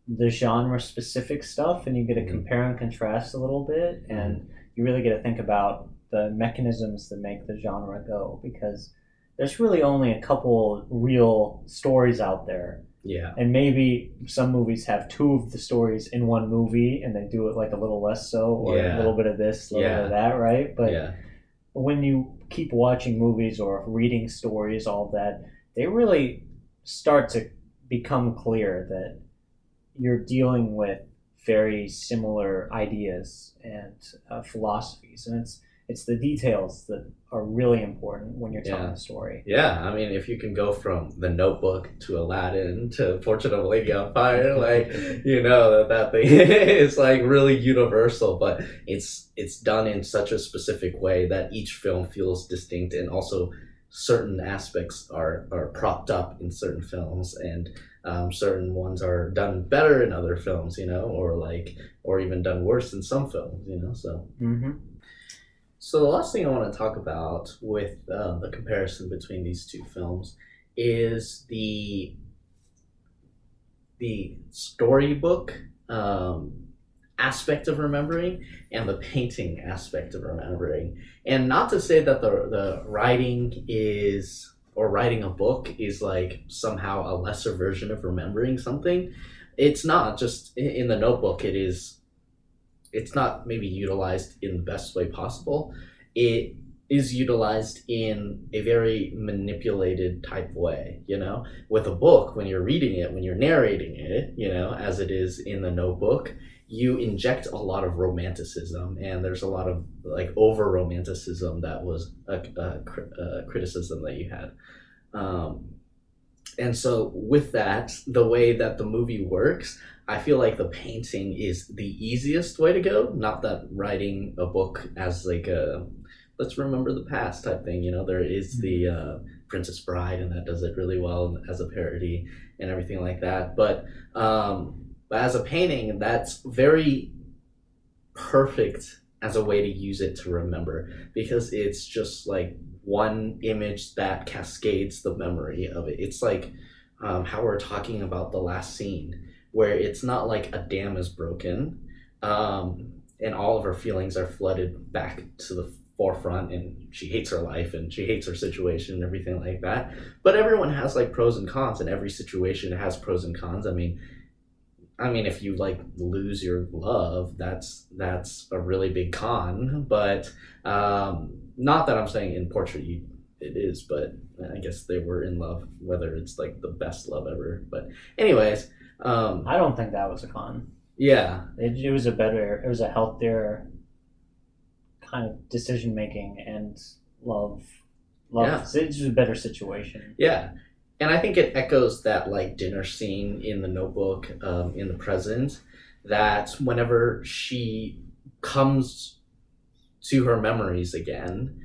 the genre specific stuff and you get to compare and contrast a little bit and you really get to think about the mechanisms that make the genre go because there's really only a couple real stories out there. Yeah. And maybe some movies have two of the stories in one movie and they do it like a little less so or a little bit of this, a little bit of that, right? But when you keep watching movies or reading stories, all of that, they really start to become clear that you're dealing with very similar ideas and philosophies. And it's the details that are really important when you're telling a story. Yeah, I mean, if you can go from The Notebook to Aladdin to Portrait of a Lady on Fire, like, you know that thing is like really universal, but it's done in such a specific way that each film feels distinct, and also certain aspects are propped up in certain films, and certain ones are done better in other films, you know, or even done worse in some films, you know. So. So the last thing I want to talk about with the comparison between these two films is the storybook aspect of remembering and the painting aspect of remembering. And not to say that the writing is, or writing a book is like somehow a lesser version of remembering something. It's not. Just in The Notebook, it's not maybe utilized in the best way possible. It is utilized in a very manipulated type way, you know? With a book, when you're reading it, when you're narrating it, you know, as it is in The Notebook, you inject a lot of romanticism, and there's a lot of like over romanticism that was a criticism that you had. And so with that, the way that the movie works, I feel like the painting is the easiest way to go. Not that writing a book as like a let's remember the past type thing, you know. There is the Princess Bride, and that does it really well as a parody and everything like that. But as a painting, that's very perfect as a way to use it to remember, because it's just like one image that cascades the memory of it. It's like how we're talking about the last scene, where it's not like a dam is broken and all of her feelings are flooded back to the forefront, and she hates her life and she hates her situation and everything like that. But everyone has like pros and cons, and every situation has pros and cons. I mean, if you like lose your love, that's a really big con. But not that I'm saying in Portrait it is, but I guess they were in love, whether it's like the best love ever. But anyways, I don't think that was a con. Yeah, it was a healthier kind of decision making and love. Yeah. It was a better situation. Yeah. And I think it echoes that like dinner scene in The Notebook, in the present, that whenever she comes to her memories again,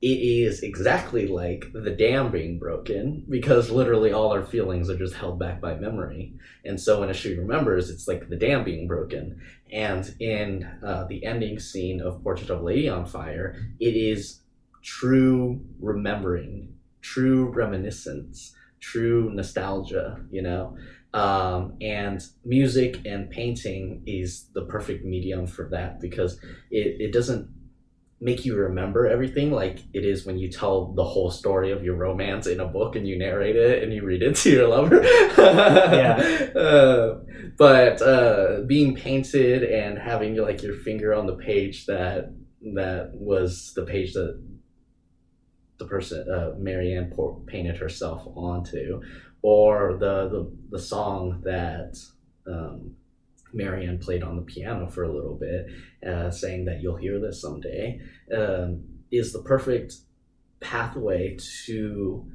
it is exactly like the dam being broken, because literally all our feelings are just held back by memory. And so when she remembers, it's like the dam being broken. And in the ending scene of Portrait of a Lady on Fire, it is true remembering, true reminiscence, true nostalgia, you know? And music and painting is the perfect medium for that, because it doesn't make you remember everything like it is when you tell the whole story of your romance in a book and you narrate it and you read it to your lover. But being painted and having like your finger on the page that was the page that the person Marianne painted herself onto, or the song that Marianne played on the piano for a little bit, saying that you'll hear this someday, is the perfect pathway to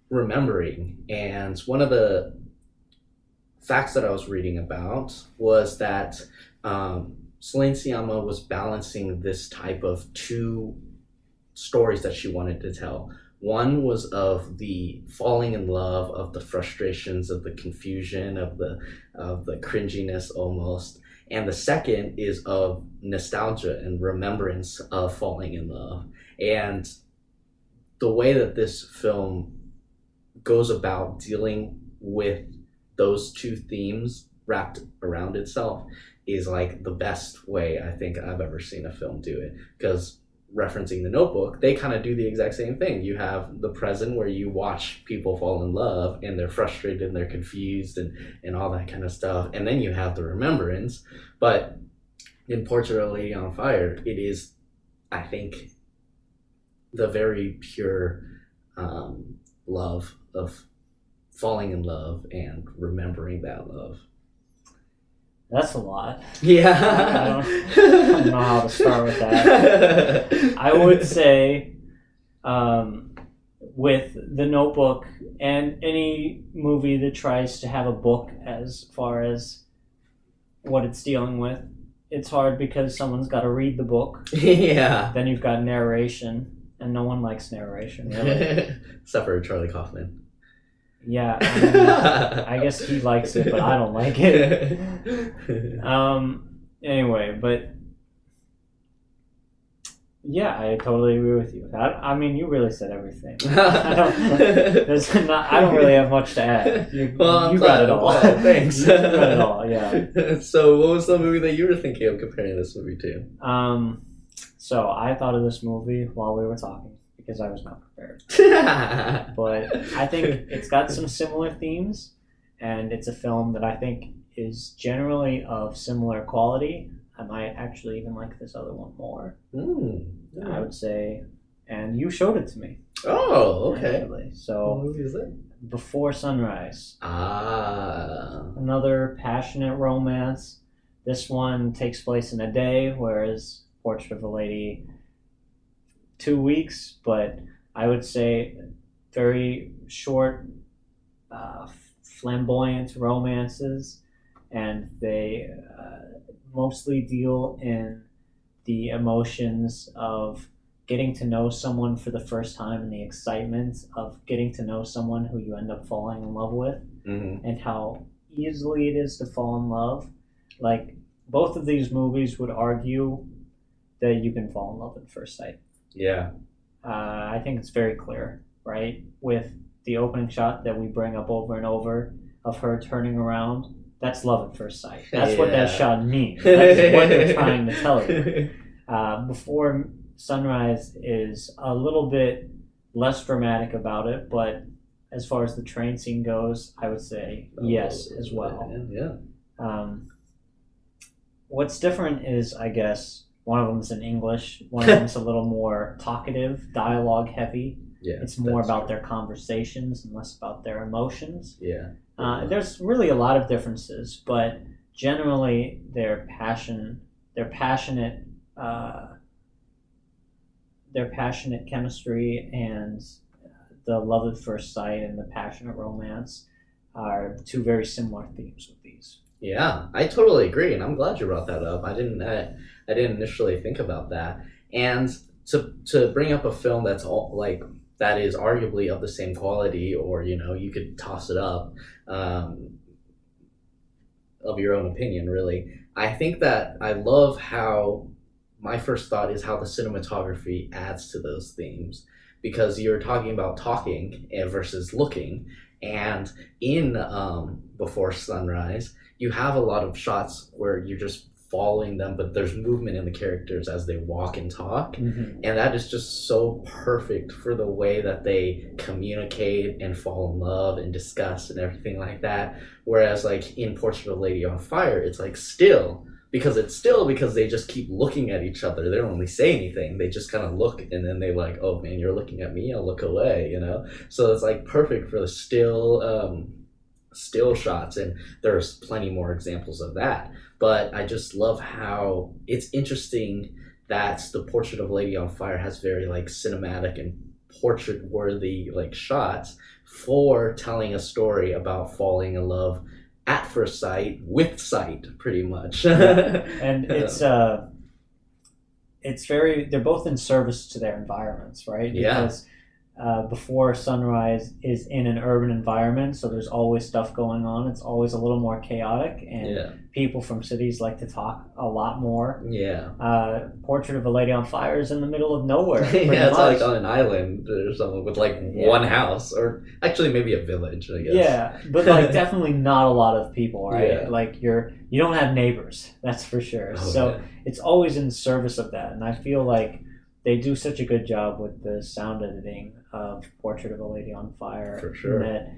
remembering. And one of the facts that I was reading about was that Celine Sciamma was balancing this type of two stories that she wanted to tell. One was of the falling in love, of the frustrations, of the confusion, of the cringiness almost. And the second is of nostalgia and remembrance of falling in love. And the way that this film goes about dealing with those two themes wrapped around itself is like the best way I think I've ever seen a film do it. Because referencing The Notebook, they kind of do the exact same thing. You have the present where you watch people fall in love and they're frustrated and they're confused and all that kind of stuff. And then you have the remembrance. But in Portrait of a Lady on Fire, it is, I think, the very pure love of falling in love and remembering that love. That's a lot. Yeah. I don't know how to start with that. I would say with The Notebook and any movie that tries to have a book as far as what it's dealing with, it's hard because someone's got to read the book. Yeah. Then you've got narration, and no one likes narration, really. Except for Charlie Kaufman. Yeah, I mean, I guess he likes it, but I don't like it. Anyway, but yeah, I totally agree with you. I mean, you really said everything. I don't really have much to add. You got it all. Thanks. You got it all. Yeah. So, what was the movie that you were thinking of comparing this movie to? So I thought of this movie while we were talking because I was not prepared. But I think it's got some similar themes, and it's a film that I think is generally of similar quality. I might actually even like this other one more. Yeah. I would say, and you showed it to me. Oh, okay. Actually. So, what movie is that? Before Sunrise. Ah. Another passionate romance. This one takes place in a day, whereas Portrait of a Lady 2 weeks, but I would say very short, flamboyant romances, and they mostly deal in the emotions of getting to know someone for the first time and the excitement of getting to know someone who you end up falling in love with, and how easily it is to fall in love. Like, both of these movies would argue that you can fall in love at first sight. Yeah. I think it's very clear, right? With the opening shot that we bring up over and over of her turning around, that's love at first sight. That's what that shot means. That's what they're trying to tell you. Before Sunrise is a little bit less dramatic about it, but as far as the train scene goes, I would say yes as well. Yeah. What's different is, I guess, one of them's in English, one of them's a little more talkative, dialogue heavy. Yeah. It's more about their conversations and less about their emotions. Yeah. There's really a lot of differences, but generally their passionate chemistry and the love at first sight and the passionate romance are two very similar themes with these. Yeah, I totally agree, and I'm glad you brought that up. I didn't initially think about that. And to bring up a film that's all like that is arguably of the same quality, or you could toss it up, of your own opinion, really. I think that I love how my first thought is how the cinematography adds to those themes, because you're talking about talking versus looking, and in Before Sunrise, you have a lot of shots where you're just following them, but there's movement in the characters as they walk and talk, and that is just so perfect for the way that they communicate and fall in love and discuss and everything like that. Whereas like in Portrait of a Lady on Fire, it's like still because they just keep looking at each other. They don't really say anything. They just kind of look, and then they like, oh man, you're looking at me, I'll look away, So it's like perfect for the still shots, and there's plenty more examples of that. But I just love how it's interesting that the Portrait of a Lady on Fire has very like cinematic and portrait worthy like shots for telling a story about falling in love at first sight with sight, pretty much. And it's very, they're both in service to their environments, right? Yeah. Because Before Sunrise is in an urban environment, so there's always stuff going on. It's always a little more chaotic, and people from cities like to talk a lot more. Portrait of a Lady on Fire is in the middle of nowhere. It's like on an island or something with like one house, or actually maybe a village, I guess. Yeah, but like definitely not a lot of people, right? Like you don't have neighbors, that's for sure. It's always in service of that, and I feel like they do such a good job with the sound editing of Portrait of a Lady on Fire. For sure. That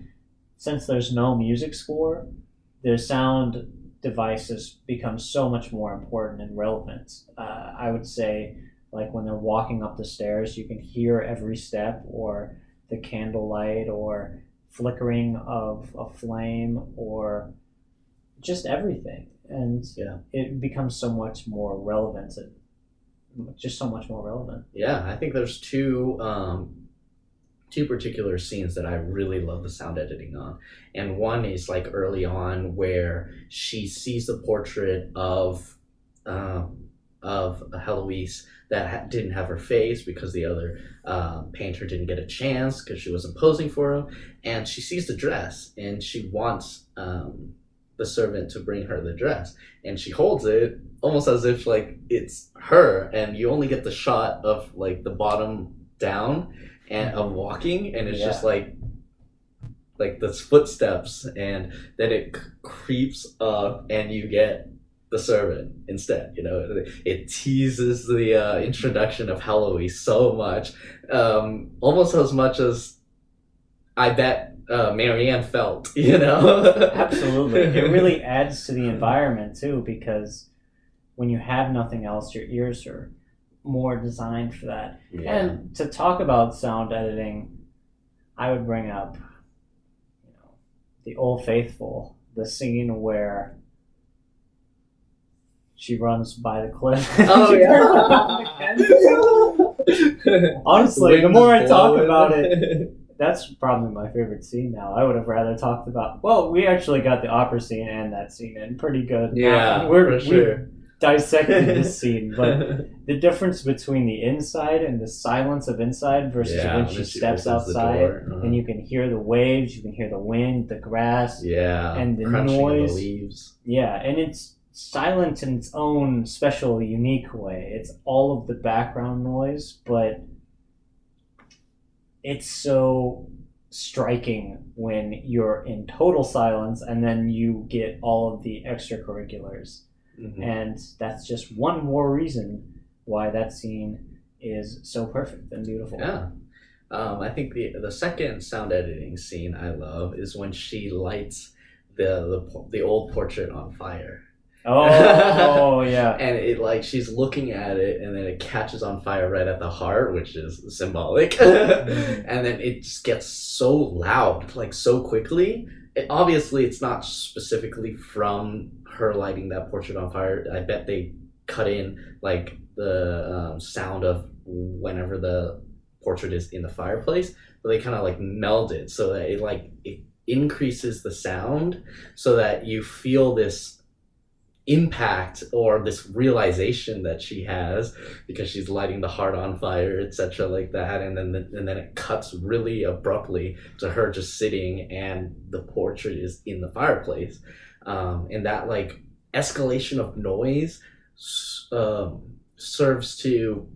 since there's no music score, their sound devices become so much more important and relevant. I would say, like when they're walking up the stairs, you can hear every step, or the candlelight, or flickering of a flame, or just everything. And it becomes so much more relevant. Just so much more relevant. Yeah, I think there's two particular scenes that I really love the sound editing on. And one is like early on where she sees the portrait of Heloise that didn't have her face because the other painter didn't get a chance because she wasn't posing for him. And she sees the dress and she wants the servant to bring her the dress. And she holds it almost as if like it's her, and you only get the shot of like the bottom down and of walking, and it's just like the footsteps, and then it creeps up and you get the servant instead. It teases the introduction of Heloise so much, almost as much as I bet Marianne felt. Absolutely. It really adds to the environment too, because when you have nothing else, your ears are more designed for that. And to talk about sound editing, I would bring up, the Old Faithful, the scene where she runs by the cliff. Oh yeah. Honestly, the more I talk about it, that's probably my favorite scene now. I would have rather talked about. Well, we actually got the opera scene and that scene in pretty good. Yeah, for sure. Dissected this scene, but the difference between the inside and the silence of inside versus when she steps outside, and you can hear the waves, you can hear the wind, the grass, and the noise, of the leaves. And it's silent in its own special, unique way. It's all of the background noise, but it's so striking when you're in total silence, and then you get all of the extracurriculars. Mm-hmm. And that's just one more reason why that scene is so perfect and beautiful. Yeah. I think the second sound editing scene I love is when she lights the old portrait on fire. Oh yeah. And it she's looking at it, and then it catches on fire right at the heart, which is symbolic. And then it just gets so loud, so quickly. Obviously, it's not specifically from her lighting that portrait on fire. I bet they cut in the sound of whenever the portrait is in the fireplace, but they kind of meld it so that it increases the sound so that you feel this impact or this realization that she has because she's lighting the heart on fire, etc., like that, and then it cuts really abruptly to her just sitting and the portrait is in the fireplace, and that escalation of noise serves to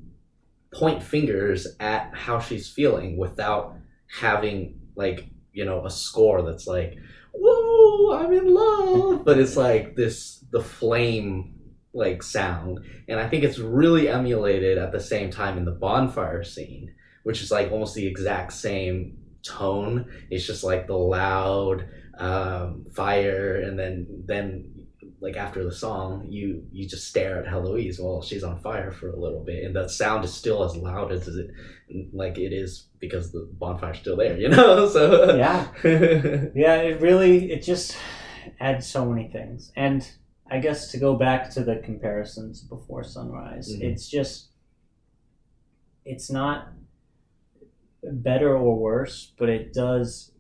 point fingers at how she's feeling without having a score that's whoa, I'm in love, but it's the flame sound. And I think it's really emulated at the same time in the bonfire scene, which is almost the exact same tone. It's just the loud fire, and then after the song you just stare at Heloise while she's on fire for a little bit, and the sound is still as loud as it is because the bonfire's still there, so yeah it just adds so many things. And I guess to go back to the comparisons before Sunrise, mm-hmm. It's not better or worse, but it does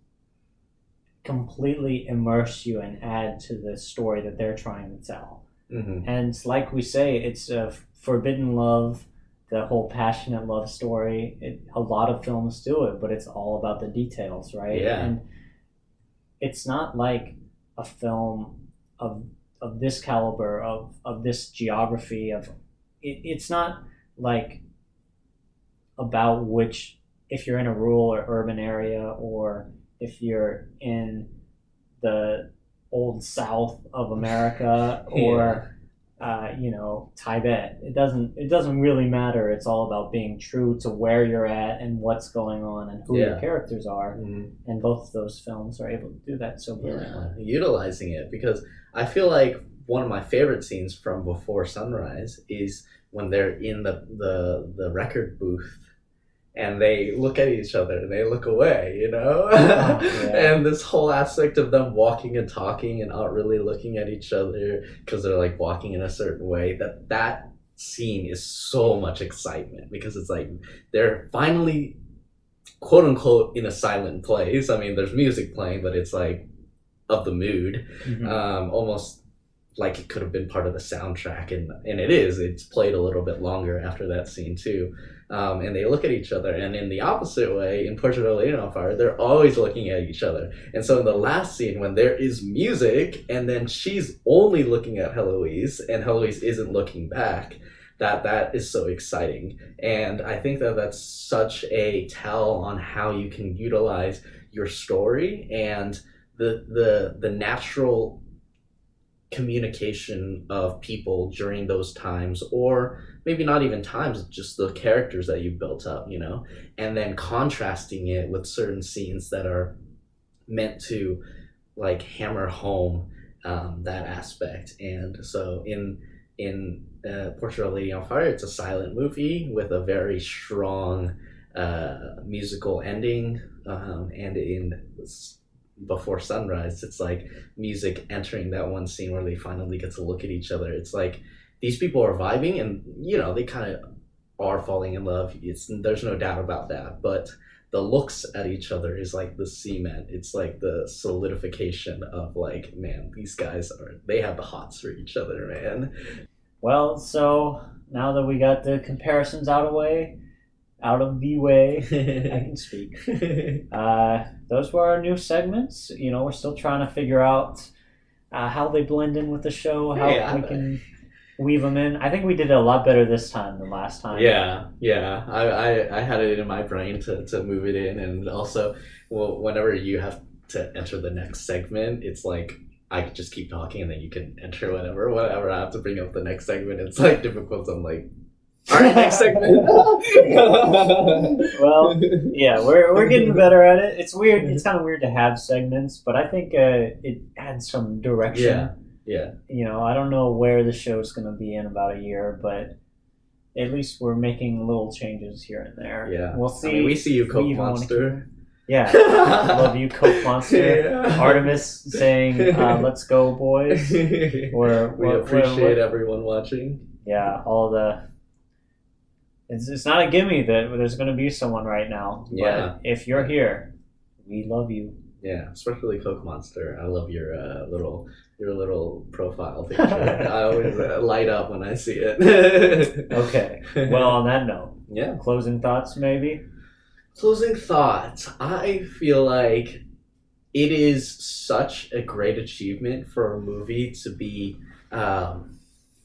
completely immerse you and add to the story that they're trying to tell. Mm-hmm. And like we say, it's a forbidden love the whole passionate love story. A lot of films do it, but it's all about the details, right? Yeah. And it's not like a film of this caliber, of this geography, it's not like about which, if you're in a rural or urban area, or if you're in the old South of America, or Tibet. It doesn't really matter. It's all about being true to where you're at and what's going on and who your characters are. Mm-hmm. And both of those films are able to do that so brilliantly. Utilizing it, because I feel like one of my favorite scenes from Before Sunrise is when they're in the record booth and they look at each other and they look away, and this whole aspect of them walking and talking and not really looking at each other because they're like walking in a certain way, that scene is so much excitement, because it's like they're finally quote unquote in a silent place. I mean, there's music playing, but it's like of the mood. Mm-hmm. Almost like it could have been part of the soundtrack, and it's played a little bit longer after that scene too. And they look at each other, and in the opposite way, in Portrait of a Lady on Fire, they're always looking at each other. And so in the last scene, when there is music, and then she's only looking at Heloise, and Heloise isn't looking back, that is so exciting. And I think that's such a tell on how you can utilize your story and the natural communication of people during those times, or maybe not even times, just the characters that you've built up, and then contrasting it with certain scenes that are meant to like hammer home that aspect. And so in Portrait of a Lady on Fire, it's a silent movie with a very strong musical ending, and in Before Sunrise, it's like music entering that one scene where they finally get to look at each other. It's like these people are vibing, and they kind of are falling in love. There's no doubt about that, but the looks at each other is like the cement. It's like the solidification of like, man, these guys they have the hots for each other, man. Well, so now that we got the comparisons out of the way, I can speak. Those were our new segments. We're still trying to figure out how they blend in with the show, how we can weave them in. I think we did it a lot better this time than last time. Yeah. I had it in my brain to move it in, and also, well, whenever you have to enter the next segment, it's like I could just keep talking, and then you can enter whatever I have to bring up the next segment. It's like difficult. So I'm like, all right, next segment. Well, yeah, we're getting better at it. It's weird. It's kind of weird to have segments, but I think it adds some direction. Yeah. I don't know where the show's going to be in about a year, but at least we're making little changes here and there. Yeah. We'll see. I mean, we see you, Coke Monster. Yeah. Love you, Coke Monster. Yeah. Artemis saying, let's go, boys. We appreciate everyone watching. Yeah, all the... It's not a gimme that there's going to be someone right now. Yeah. But if you're here, we love you. Yeah, especially Coke Monster. I love your little profile picture. I always light up when I see it. Okay. Well, on that note, closing thoughts maybe? Closing thoughts. I feel like it is such a great achievement for a movie to be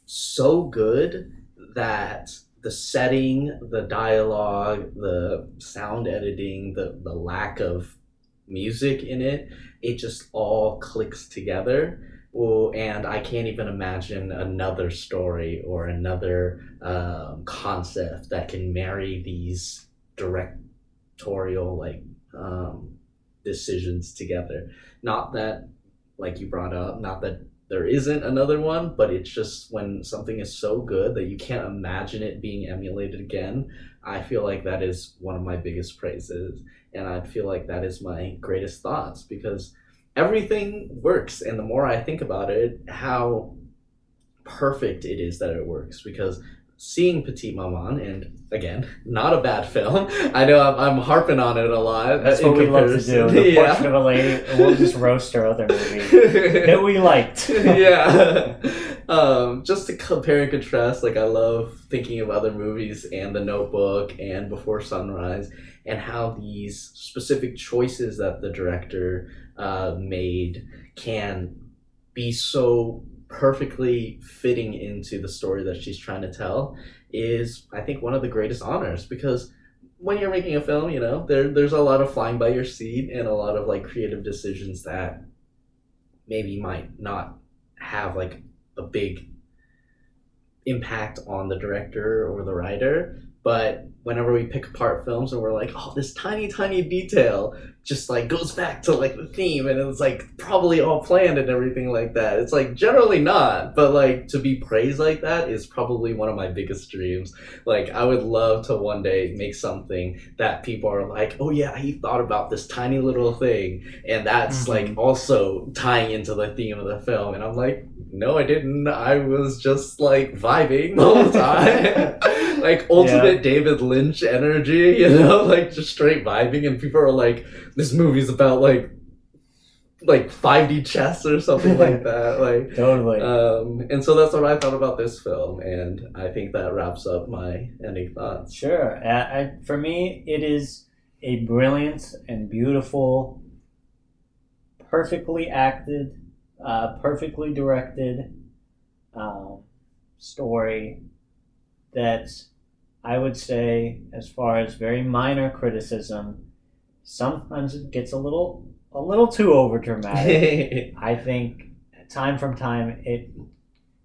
so good that the setting, the dialogue, the sound editing, the lack of music in it just all clicks together. Well, and I can't even imagine another story or another concept that can marry these directorial decisions together. Not that, like you brought up, not that there isn't another one, but it's just when something is so good that you can't imagine it being emulated again. I feel like that is one of my biggest praises, and I feel like that is my greatest thoughts, because everything works, and the more I think about it, how perfect it is that it works, because seeing Petite Maman, and again, not a bad film. I know I'm harping on it a lot. That's what we love to do. The Portrait of a Lady, and we'll just roast our other movie that we liked. Yeah. Just to compare and contrast, like I love thinking of other movies and The Notebook and Before Sunrise, and how these specific choices that the director made can be so perfectly fitting into the story that she's trying to tell is, I think, one of the greatest honors. Because when you're making a film, there's a lot of flying by your seat and a lot of like creative decisions that maybe might not have like a big impact on the director or the writer. But whenever we pick apart films and we're like, oh, this tiny detail just like goes back to like the theme, and it's like probably all planned and everything like that. It's like generally not, but like to be praised like that is probably one of my biggest dreams. Like I would love to one day make something that people are like, oh yeah, he thought about this tiny little thing, and that's like also tying into the theme of the film. And I'm like, no, I didn't. I was just like vibing the whole time. Like ultimate David Lynch energy, like just straight vibing, and people are like, this movie's about like 5D chess or something like that. Like totally. And so that's what I thought about this film, and I think that wraps up my ending thoughts. Sure. For me, it is a brilliant and beautiful, perfectly acted, perfectly directed story that I would say, as far as very minor criticism, sometimes it gets a little too over dramatic. I think time from time it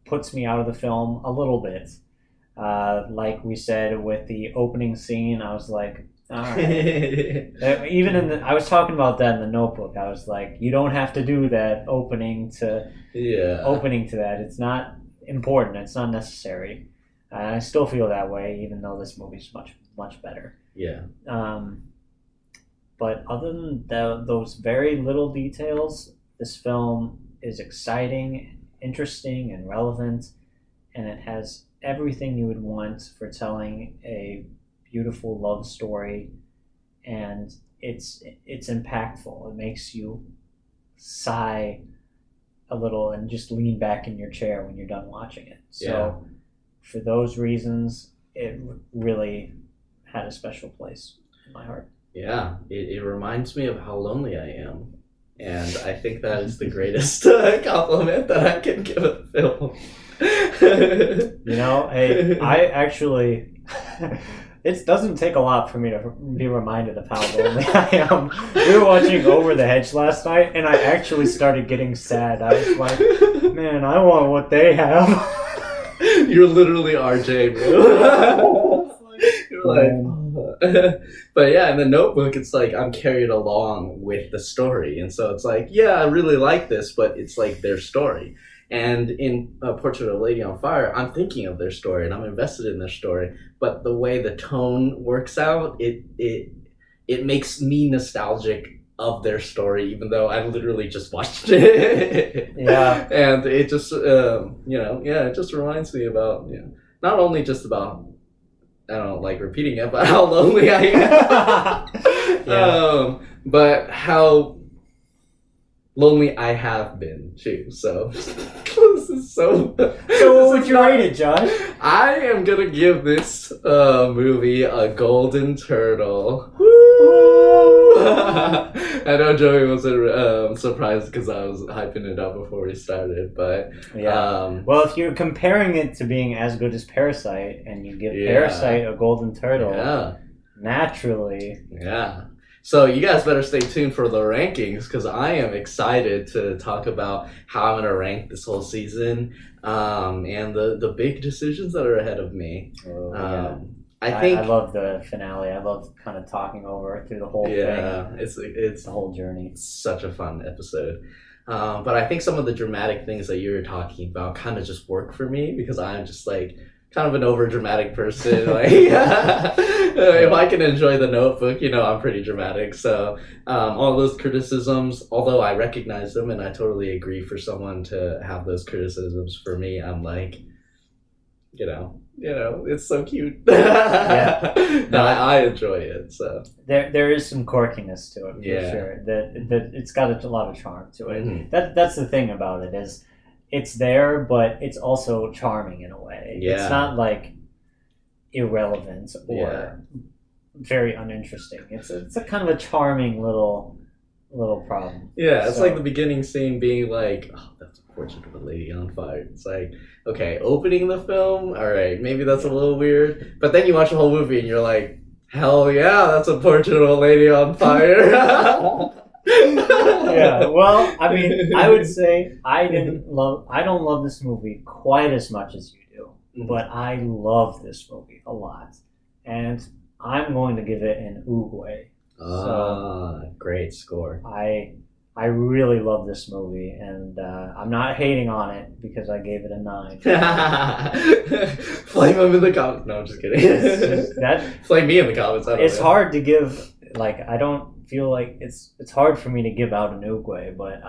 puts me out of the film a little bit. Like we said with the opening scene, I was like, all right. I was talking about that in The Notebook. I was like, you don't have to do that opening to that. It's not important. It's not necessary. I still feel that way, even though this movie's much better. Yeah. But other than those very little details, this film is exciting, interesting, and relevant, and it has everything you would want for telling a beautiful love story, and it's impactful. It makes you sigh a little and just lean back in your chair when you're done watching it. So for those reasons, it really had a special place in my heart. Yeah, it reminds me of how lonely I am. And I think that is the greatest compliment that I can give a film. I actually... It doesn't take a lot for me to be reminded of how lonely I am. We were watching Over the Hedge last night, and I actually started getting sad. I was like, man, I want what they have. You're literally RJ, bro. You're like, but yeah, in The Notebook, it's like I'm carried along with the story, and so it's like, yeah, I really like this, but it's like their story. And in Portrait of a Lady on Fire, I'm thinking of their story and I'm invested in their story, but the way the tone works out, it makes me nostalgic of their story, even though I literally just watched it. Yeah, and it just it just reminds me about not only just about, I don't like repeating it, but how lonely I am. But how lonely I have been too. So this is so. So what would you rate it, Josh? I am gonna give this movie a golden turtle. I know Joey wasn't surprised because I was hyping it up before we started, but well, if you're comparing it to being as good as Parasite, and you give Parasite a golden turtle, naturally, So you guys better stay tuned for the rankings, because I am excited to talk about how I'm gonna rank this whole season, and the big decisions that are ahead of me. I love the finale. I love kind of talking over it through the whole thing. Yeah, it's the whole journey. It's such a fun episode. But I think some of the dramatic things that you were talking about kind of just work for me, because I'm just like kind of an over dramatic person. Like, if I can enjoy The Notebook, I'm pretty dramatic. So all those criticisms, although I recognize them and I totally agree for someone to have those criticisms, for me, I'm like, it's so cute. Yeah. No, I enjoy it. So There is some quirkiness to it for Yeah. sure. That it's got a lot of charm to it. Mhm. That's the thing about it is it's there, but it's also charming in a way. Yeah. It's not like irrelevant or Yeah. very uninteresting. It's a kind of a charming little problem. Yeah, it's So- like the beginning scene being like, oh, that's a portrait of a lady on fire. It's like, okay, opening the film, all right, maybe that's a little weird. But then you watch the whole movie and you're like, hell yeah, that's a portrait of a lady on fire. Yeah, well, I mean, I would say I don't love this movie quite as much as you do, Mhm. but I love this movie a lot, and I'm going to give it an Oogway. Great score. I really love this movie, and I'm not hating on it because I gave it a 9. Flame him in the comments. No, I'm just kidding. Flame me in the comments. I don't It's know. hard to give. Like, I don't feel like it's hard for me to give out an Oogway, but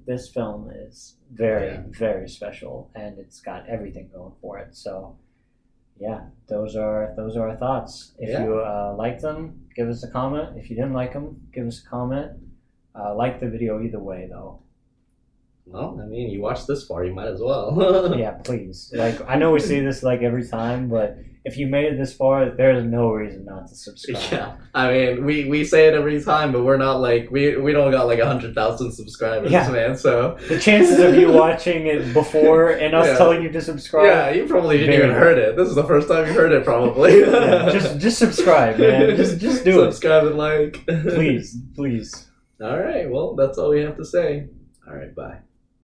this film is very Yeah. very special, and it's got everything going for it. So yeah, those are our thoughts. If Yeah. you liked them, give us a comment. If you didn't like them, give us a comment. Like the video either way, though. Well, I mean, you watched this far, you might as well. Yeah, please. Like, I know we say this like every time, but if you made it this far, there's no reason not to subscribe. Yeah, I mean, we say it every time, but we're not like we don't got like 100,000 subscribers, Yeah. man. So The chances of you watching it before and us Yeah. telling you to subscribe. yeah, you probably didn't Very even heard it. This is the first time you heard it, probably. Yeah, just subscribe, man. Just do it. Subscribe and like. Please. All right. Well, that's all we have to say. All right. Bye.